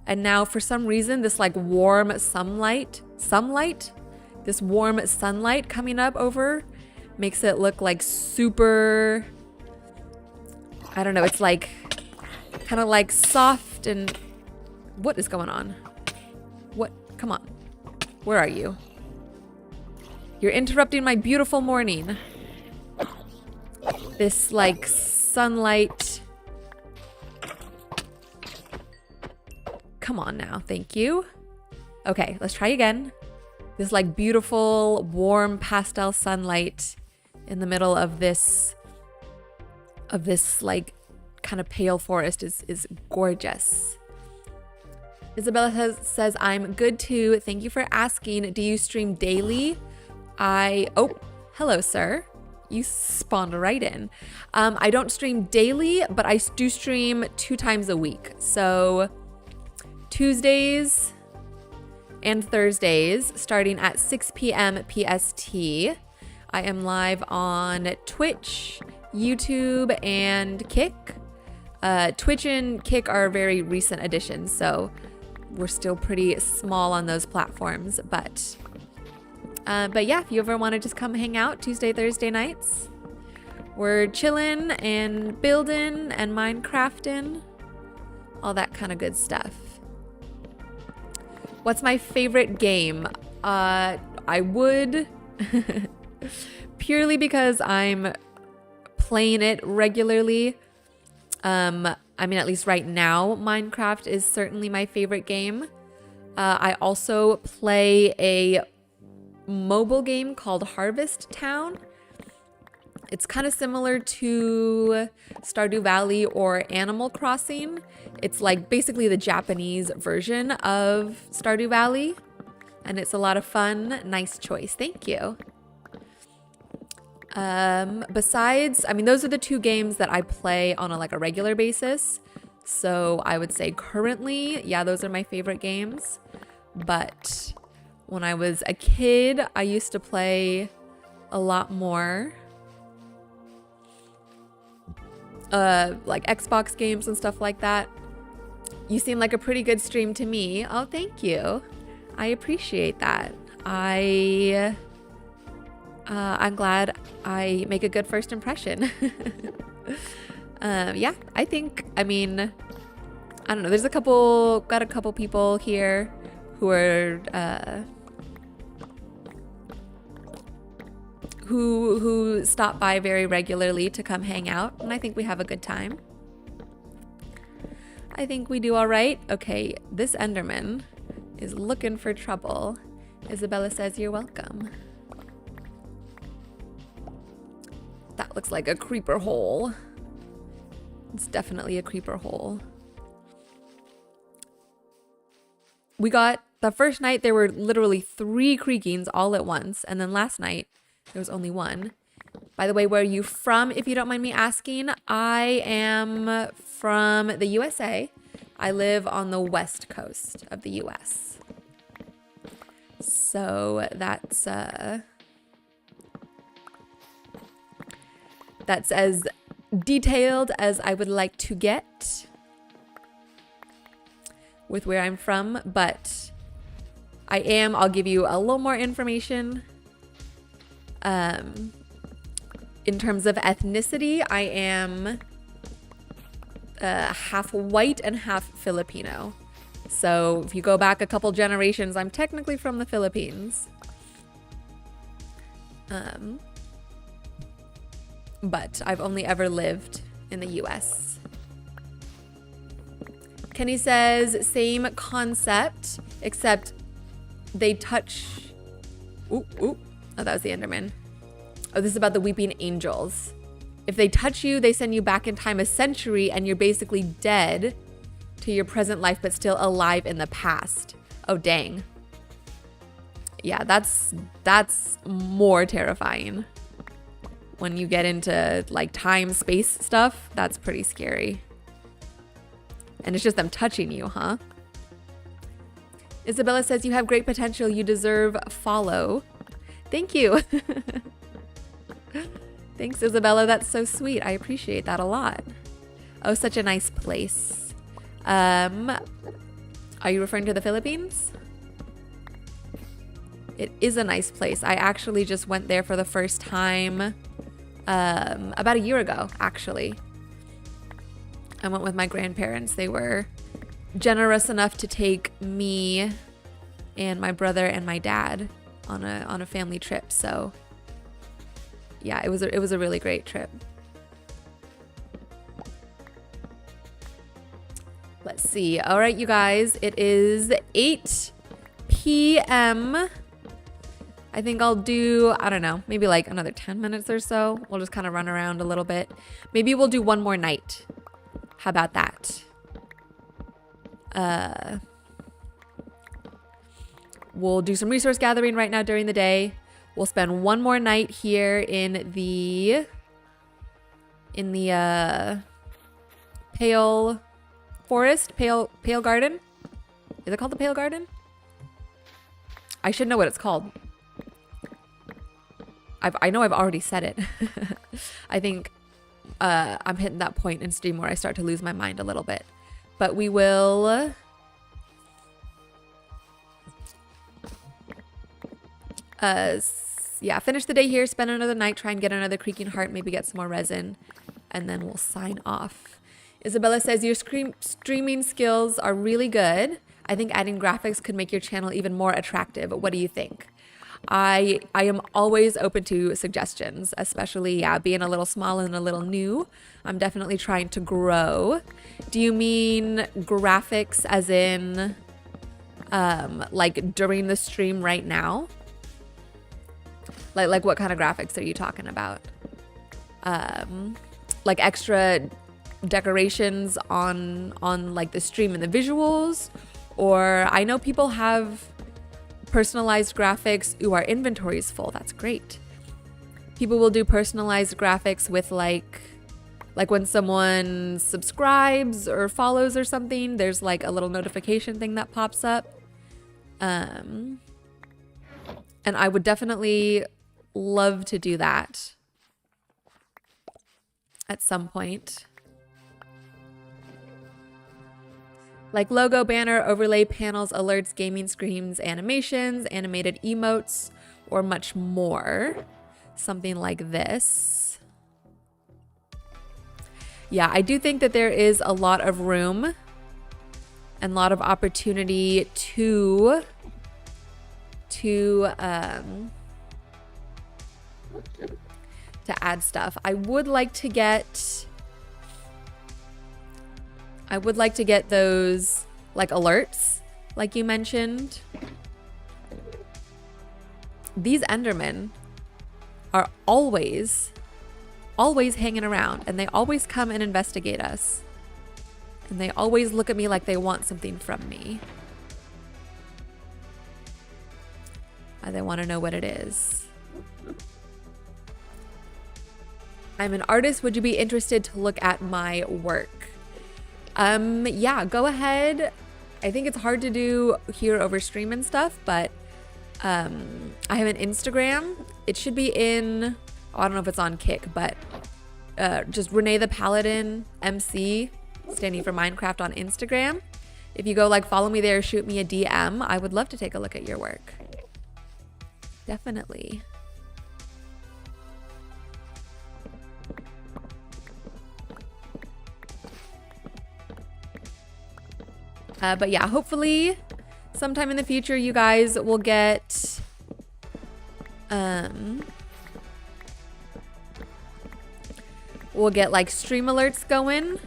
And now for some reason, this like warm sunlight, this warm sunlight coming up over makes it look like super, I don't know. It's like kind of like soft and what is going on? What? Come on. Where are you? You're interrupting my beautiful morning. This like sunlight. Come on now. Thank you. Okay, let's try again. This like beautiful, warm pastel sunlight in the middle of this like kind of pale forest is gorgeous. Isabella says, I'm good too. Thank you for asking. Do you stream daily? Oh, hello, sir. You spawned right in. I don't stream daily, but I do stream 2 times a week. So Tuesdays and Thursdays starting at 6 p.m. PST. I am live on Twitch, YouTube, and Kick. Twitch and Kick are very recent additions, so we're still pretty small on those platforms, but yeah, if you ever want to just come hang out Tuesday, Thursday nights, we're chilling and building and Minecrafting, all that kind of good stuff. What's my favorite game? I would, purely because I'm playing it regularly. I mean, at least right now, Minecraft is certainly my favorite game. I also play a mobile game called Harvest Town. It's kind of similar to Stardew Valley or Animal Crossing. It's like basically the Japanese version of Stardew Valley, and it's a lot of fun. Nice choice. Thank you. Besides, I mean, those are the 2 games that I play on a regular basis. So I would say currently, yeah, those are my favorite games. But when I was a kid, I used to play a lot more. like Xbox games and stuff like that. You seem like a pretty good stream to me. Oh, thank you. I appreciate that. I'm glad I make a good first impression. Yeah, I mean, I don't know. There's got a couple people here who are, who stop by very regularly to come hang out, and I think we have a good time. I think we do all right. Okay, this Enderman is looking for trouble. Isabella says you're welcome. That looks like a creeper hole. It's definitely a creeper hole. We got, the first night there were literally 3 creakings all at once, and then last night there was only 1. By the way, where are you from, if you don't mind me asking? I am from the USA. I live on the west coast of the US. So that's as detailed as I would like to get with where I'm from, but I'll give you a little more information. In terms of ethnicity, I am half white and half Filipino. So if you go back a couple generations, I'm technically from the Philippines. But I've only ever lived in the US. Kenny says, same concept, except they touch... Ooh. Oh, that was the Enderman. Oh, this is about the weeping angels. If they touch you, they send you back in time a century, and you're basically dead to your present life, but still alive in the past. Oh, dang. Yeah, that's more terrifying. When you get into like time, space stuff, that's pretty scary. And it's just them touching you, huh? Isabella says you have great potential. You deserve follow. Thank you. Thanks, Isabella. That's so sweet. I appreciate that a lot. Oh, such a nice place. Are you referring to the Philippines? It is a nice place. I actually just went there for the first time about a year ago, actually. I went with my grandparents. They were generous enough to take me and my brother and my dad on a family trip. So yeah, it was a really great trip. Let's see. All right, you guys, it is 8 p.m. I think I'll do, I don't know, maybe like another 10 minutes or so. We'll just kind of run around a little bit. Maybe we'll do one more night. How about that? We'll do some resource gathering right now during the day. We'll spend one more night here in the Pale Forest, Pale Garden. Is it called the Pale Garden? I should know what it's called. I know I've already said it. I think I'm hitting that point in stream where I start to lose my mind a little bit. But we will... yeah, finish the day here, spend another night, try and get another creaking heart, maybe get some more resin, and then we'll sign off. Isabella says your streaming skills are really good. I think adding graphics could make your channel even more attractive. What do you think? I am always open to suggestions, especially, yeah, being a little small and a little new. I'm definitely trying to grow. Do you mean graphics as in, like during the stream right now? Like what kind of graphics are you talking about? Like extra decorations on like the stream and the visuals? Or I know people have personalized graphics. Ooh, our inventory is full. That's great. People will do personalized graphics with like when someone subscribes or follows or something, there's like a little notification thing that pops up. And I would definitely love to do that at some point. like logo, banner, overlay, panels, alerts, gaming screens, animations, animated emotes, or much more. Something like this. Yeah, I do think that there is a lot of room and a lot of opportunity to add stuff. I would like to get those like alerts, like you mentioned. These Endermen are always hanging around, and they always come and investigate us. And they always look at me like they want something from me. They want to know what it is. I'm an artist. Would you be interested to look at my work? Yeah, go ahead. I think it's hard to do here over stream and stuff, but I have an Instagram. It should be in, I don't know if it's on Kick, but just Renee the Paladin MC, standing for Minecraft on Instagram. If you go like follow me there, shoot me a DM, I would love to take a look at your work. Definitely. But yeah, hopefully sometime in the future you guys will get like stream alerts going.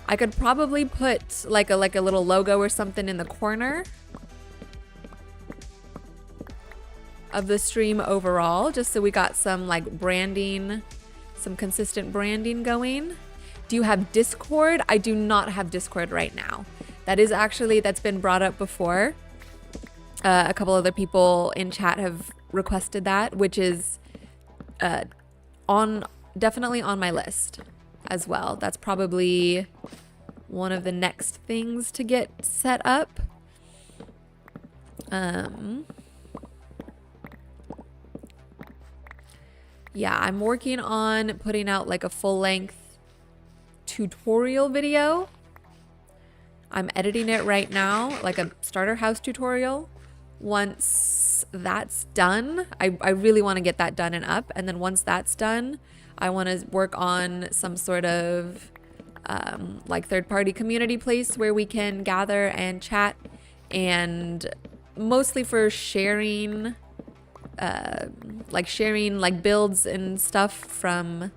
I could probably put like a little logo or something in the corner of the stream overall, just so we got some like branding, some consistent branding going. Do you have Discord? I do not have Discord right now. That is actually, that's been brought up before. A couple other people in chat have requested that, which is definitely on my list as well. That's probably one of the next things to get set up. Yeah, I'm working on putting out like a full-length tutorial video. I'm editing it right now, like a starter house tutorial. Once that's done, I really want to get that done and up. And then once that's done, I want to work on some sort of like third-party community place where we can gather and chat, and mostly for sharing like builds and stuff from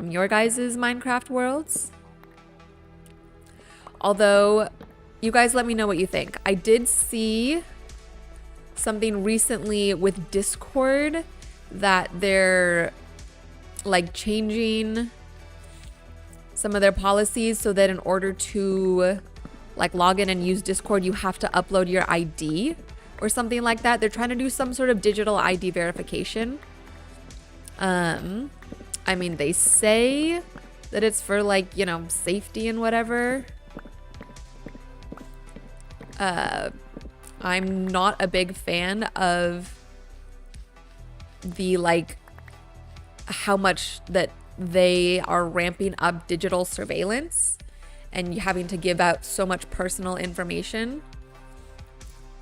your guys' Minecraft worlds. Although, you guys let me know what you think. I did see something recently with Discord that they're like changing some of their policies so that in order to like log in and use Discord, you have to upload your ID or something like that. They're trying to do some sort of digital ID verification. I mean, they say that it's for like, you know, safety and whatever. I'm not a big fan of the like how much that they are ramping up digital surveillance and having to give out so much personal information.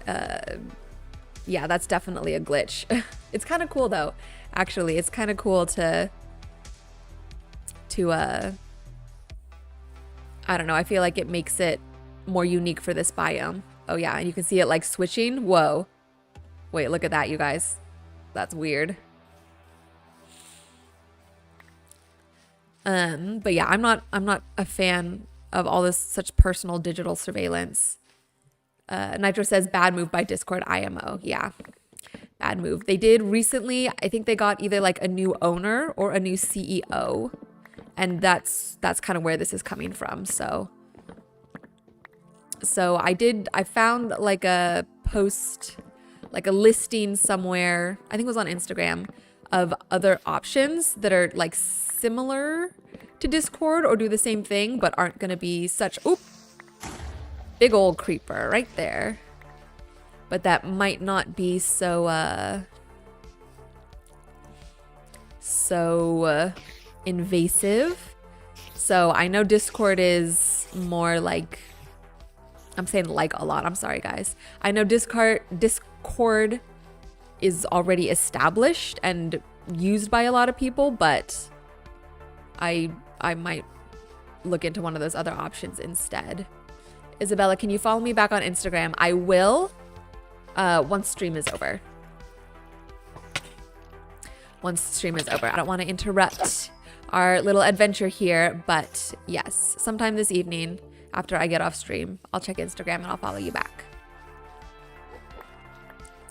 Yeah, that's definitely a glitch. It's kind of cool though. Actually, it's kind of cool to I don't know, I feel like it makes it more unique for this biome. Oh yeah, and you can see it like switching. Whoa. Wait, look at that, you guys. That's weird. But yeah, I'm not a fan of all this such personal digital surveillance. Nitro says bad move by Discord IMO. Yeah, bad move. They did recently, I think they got either like a new owner or a new CEO, and that's kind of where this is coming from. So I found like a post, like a listing somewhere, I think it was on Instagram, of other options that are like similar to Discord or do the same thing but aren't going to be such, oop, big old creeper right there, but that might not be so invasive. So I know Discord is more like I'm saying like a lot. I'm sorry, guys. I know Discord is already established and used by a lot of people, but I might look into one of those other options instead. Isabella, can you follow me back on Instagram? I will once stream is over. Once stream is over. I don't want to interrupt our little adventure here, but yes, sometime this evening after I get off stream, I'll check Instagram and I'll follow you back.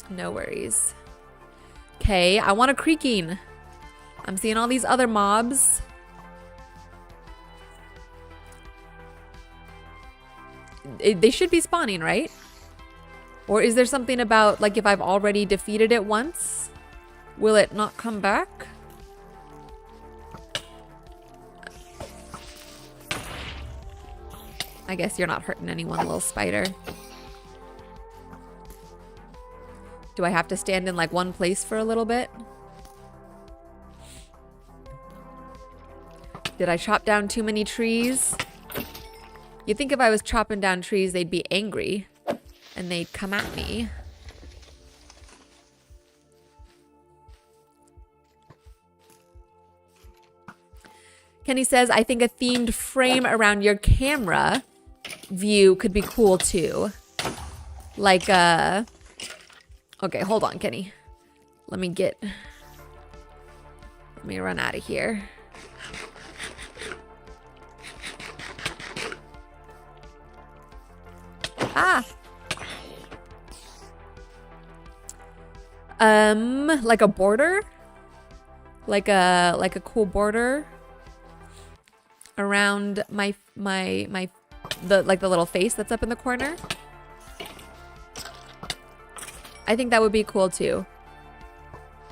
No worries. Okay, I want a creaking. I'm seeing all these other mobs. They should be spawning, right? Or is there something about, like, if I've already defeated it once, will it not come back? I guess you're not hurting anyone, little spider. Do I have to stand in, like, one place for a little bit? Did I chop down too many trees? You'd think if I was chopping down trees, they'd be angry and they'd come at me. Kenny says, I think a themed frame around your camera view could be cool too. Like, okay, hold on, Kenny. Let me run out of here. Ah. Like a border? Like a cool border around the little face that's up in the corner. I think that would be cool too.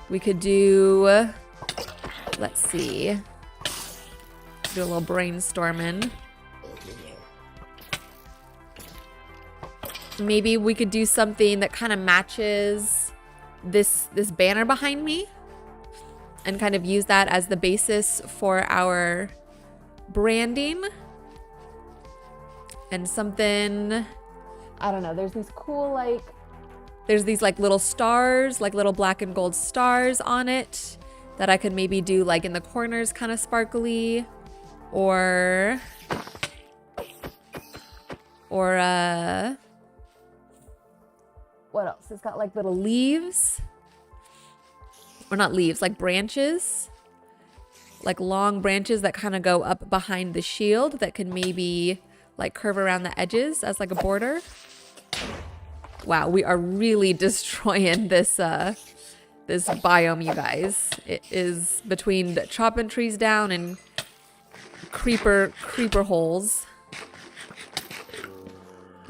We could do, let's see, do a little brainstorming. Maybe we could do something that kind of matches this banner behind me and kind of use that as the basis for our branding. And something, I don't know, there's these cool, like, there's these like little stars, like little black and gold stars on it that I could maybe do like in the corners, kind of sparkly, or what else? It's got like little leaves, or not leaves, like branches, like long branches that kind of go up behind the shield that could maybe like curve around the edges as like a border. Wow, we are really destroying this this biome, you guys. It is between chopping trees down and creeper holes.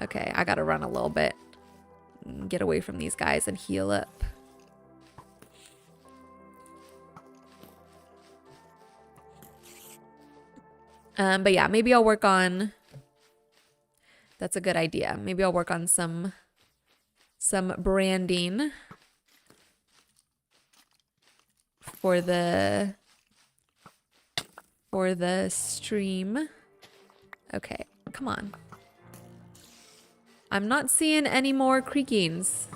Okay, I gotta run a little bit. Get away from these guys and heal up. But yeah, maybe I'll work on, that's a good idea. Maybe I'll work on some branding for the stream. Okay, come on. I'm not seeing any more creakings.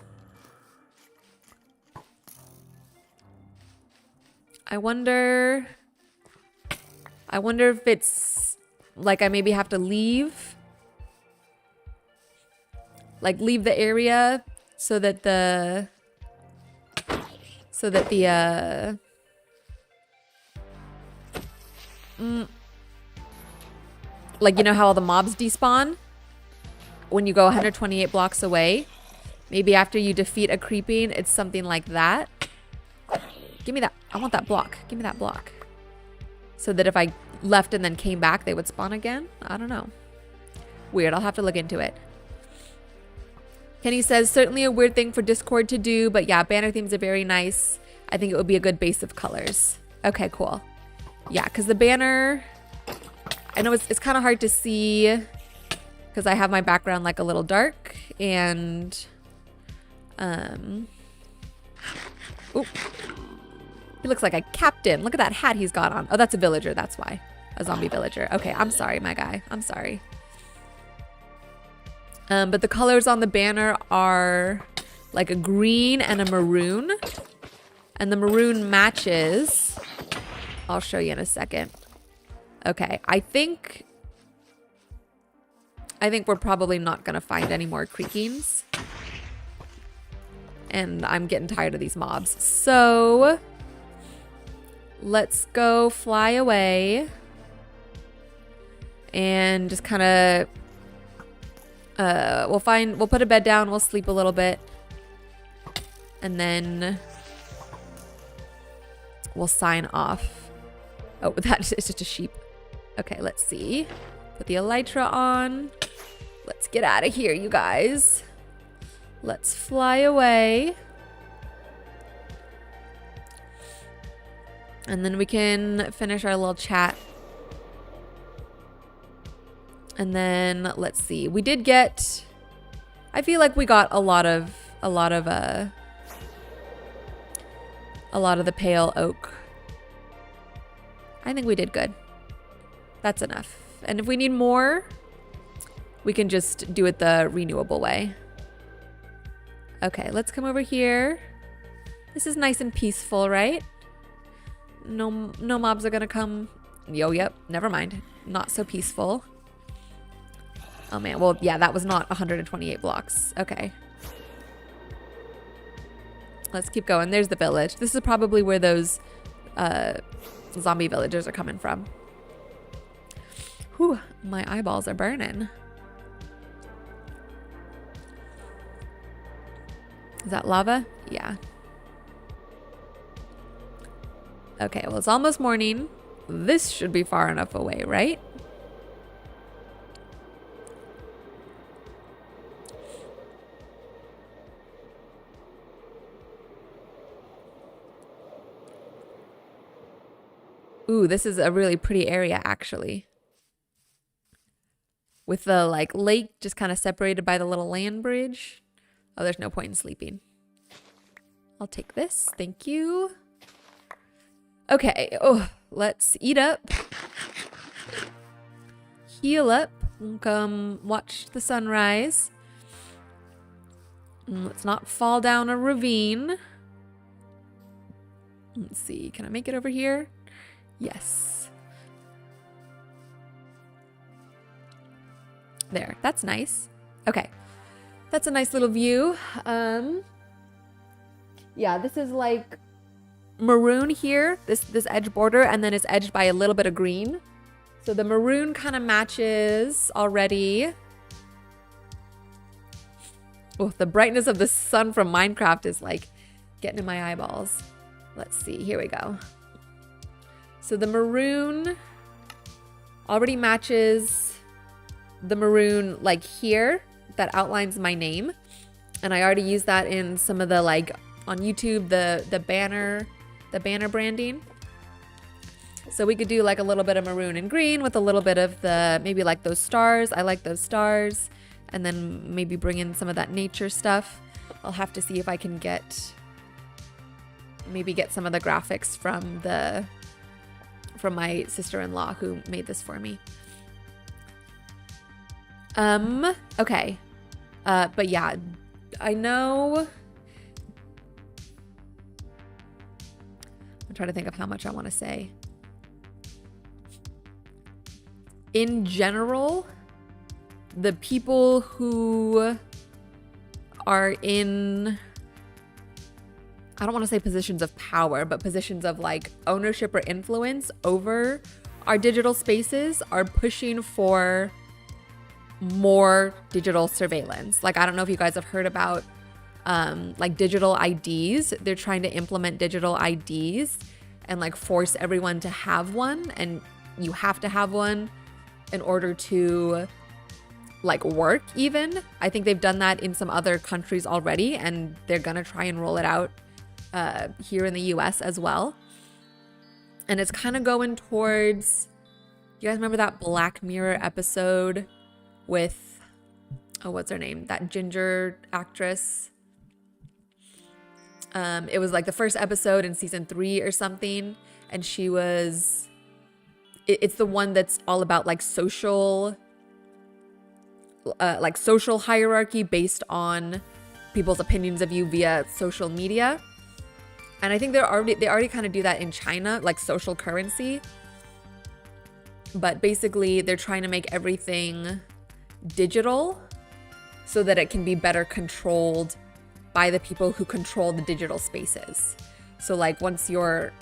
I wonder if it's like I maybe have to leave. Like leave the area so that the like, you know how all the mobs despawn when you go 128 blocks away? Maybe after you defeat a creeping, it's something like that. Give me that. I want that block. Give me that block. So that if I left and then came back, they would spawn again? I don't know. Weird. I'll have to look into it. Kenny says, certainly a weird thing for Discord to do, but yeah, banner themes are very nice. I think it would be a good base of colors. Okay, cool. Yeah, because the banner, I know it's kind of hard to see because I have my background like a little dark, and ooh, he looks like a captain. Look at that hat he's got on. Oh, that's a villager, that's why. A zombie villager. Okay, I'm sorry, my guy. I'm sorry. But the colors on the banner are like a green and a maroon. And the maroon matches. I'll show you in a second. Okay, I think we're probably not gonna find any more creakings. And I'm getting tired of these mobs. So let's go fly away. And just kind of we'll put a bed down, we'll sleep a little bit. And then we'll sign off. Oh, that is just a sheep. Okay, let's see. Put the elytra on. Let's get out of here, you guys. Let's fly away. And then we can finish our little chat. And then let's see. We did get, I feel like we got a lot of the pale oak. I think we did good. That's enough. And if we need more, we can just do it the renewable way. Okay, let's come over here. This is nice and peaceful, right? No mobs are gonna come. Yep, never mind. Not so peaceful. Oh man, well, yeah, that was not 128 blocks. Okay. Let's keep going. There's the village. This is probably where those zombie villagers are coming from. Whew, my eyeballs are burning. Is that lava? Yeah. Okay, well, it's almost morning. This should be far enough away, right? Ooh, this is a really pretty area, actually. With the like lake just kind of separated by the little land bridge. Oh, there's no point in sleeping. I'll take this. Thank you. Okay. Oh, let's eat up. Heal up. Come watch the sunrise. Let's not fall down a ravine. Let's see. Can I make it over here? Yes. There. That's nice. Okay. That's a nice little view. Yeah, this is like maroon here, this edge border, and then it's edged by a little bit of green. So the maroon kind of matches already. Oh, the brightness of the sun from Minecraft is like getting in my eyeballs. Let's see, here we go. So the maroon already matches the maroon like here that outlines my name. And I already used that in some of the like on YouTube, the banner branding. So we could do like a little bit of maroon and green with a little bit of the, maybe like those stars. I like those stars. And then maybe bring in some of that nature stuff. I'll have to see if I can maybe get some of the graphics from my sister-in-law who made this for me. Okay. But yeah, I know. I'm trying to think of how much I want to say. In general, the people who are in, I don't want to say positions of power, but positions of like ownership or influence over our digital spaces are pushing for more digital surveillance. Like, I don't know if you guys have heard about like digital IDs. They're trying to implement digital IDs and like force everyone to have one, and you have to have one in order to like work even. I think they've done that in some other countries already, and they're gonna try and roll it out here in the US as well. And it's kind of going towards, you guys remember that Black Mirror episode with, oh, what's her name? That ginger actress. It was like the first episode in season 3 or something. And she was, it's the one that's all about like social like social hierarchy based on people's opinions of you via social media. And I think they already kind of do that in China, like social currency. But basically they're trying to make everything digital so that it can be better controlled by the people who control the digital spaces. So like once your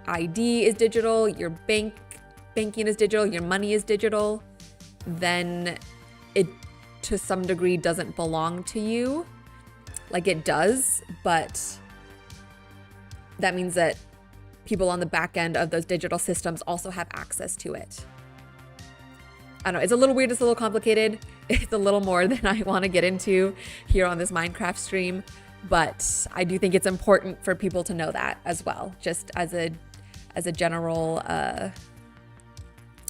ID is digital, your banking is digital, your money is digital, then it to some degree doesn't belong to you. Like it does, but that means that people on the back end of those digital systems also have access to it. I don't know, it's a little weird, it's a little complicated. It's a little more than I want to get into here on this Minecraft stream, but I do think it's important for people to know that as well, just as a general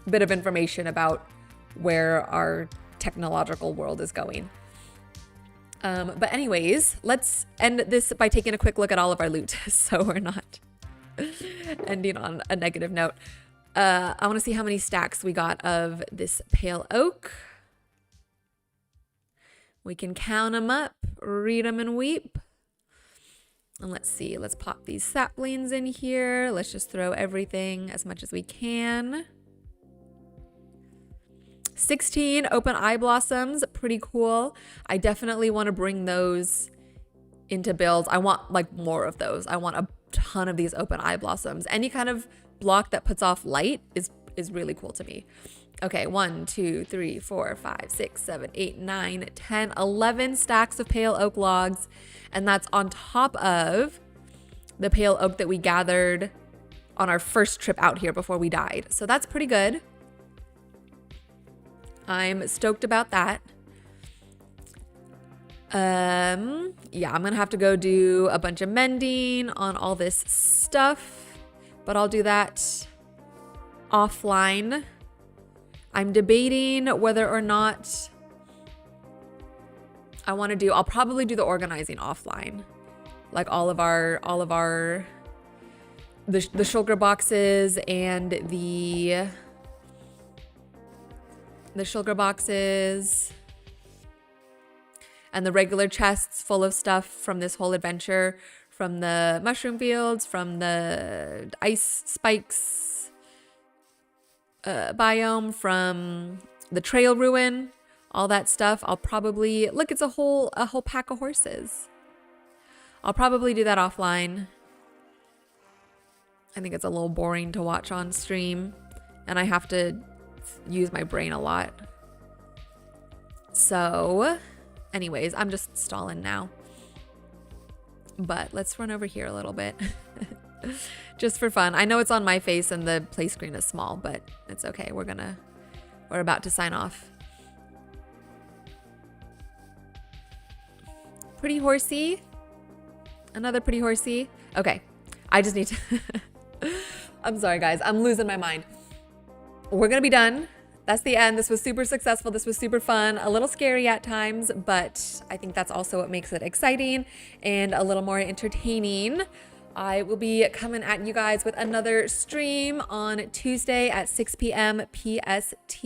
bit of information about where our technological world is going. But anyways, let's end this by taking a quick look at all of our loot so we're not ending on a negative note. I want to see how many stacks we got of this pale oak. We can count them up, read them and weep. And let's see, let's pop these saplings in here. Let's just throw everything as much as we can. 16 open eye blossoms, pretty cool. I definitely want to bring those into builds. I want like more of those. I want a ton of these open eye blossoms. Any kind of block that puts off light is really cool to me. Okay, 1, 2, 3, 4, 5, 6, 7, 8, 9, 10, 11 stacks of pale oak logs. And that's on top of the pale oak that we gathered on our first trip out here before we died. So that's pretty good. I'm stoked about that. Yeah, I'm gonna have to go do a bunch of mending on all this stuff, but I'll do that offline. I'm debating whether or not I'll probably do the organizing offline. Like all of our the shulker boxes and the shulker boxes and the regular chests full of stuff from this whole adventure, from the mushroom fields, from the ice spikes biome, from the trail ruin, all that stuff. I'll probably look, it's a whole pack of horses. I'll probably do that offline. I think it's a little boring to watch on stream and I have to use my brain a lot. So anyways, I'm just stalling now, but let's run over here a little bit just for fun. I know it's on my face and the play screen is small, but it's okay. We're about to sign off. Pretty horsey. Another pretty horsey. Okay. I just need to, I'm sorry guys. I'm losing my mind. We're going to be done. That's the end. This was super successful. This was super fun, a little scary at times, but I think that's also what makes it exciting and a little more entertaining. I will be coming at you guys with another stream on Tuesday at 6 p.m. PST.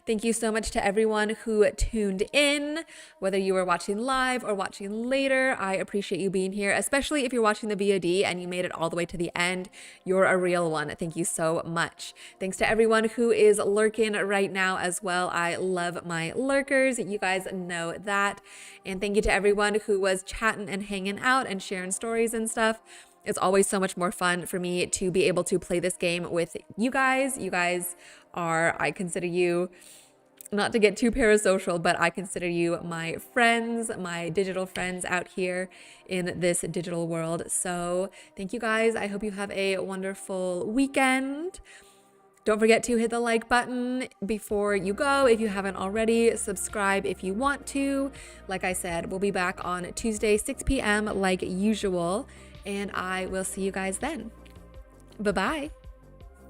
Thank you so much to everyone who tuned in, whether you were watching live or watching later. I appreciate you being here, especially if you're watching the VOD and you made it all the way to the end. You're a real one. Thank you so much. Thanks to everyone who is lurking right now as well. I love my lurkers. You guys know that. And thank you to everyone who was chatting and hanging out and sharing stories and stuff. It's always so much more fun for me to be able to play this game with you guys. You guys are, I consider you, not to get too parasocial, but I consider you my friends, my digital friends out here in this digital world. So thank you guys. I hope you have a wonderful weekend. Don't forget to hit the like button before you go. If you haven't already, subscribe if you want to. Like I said, we'll be back on Tuesday, 6 p.m. like usual. And I will see you guys then. Bye-bye.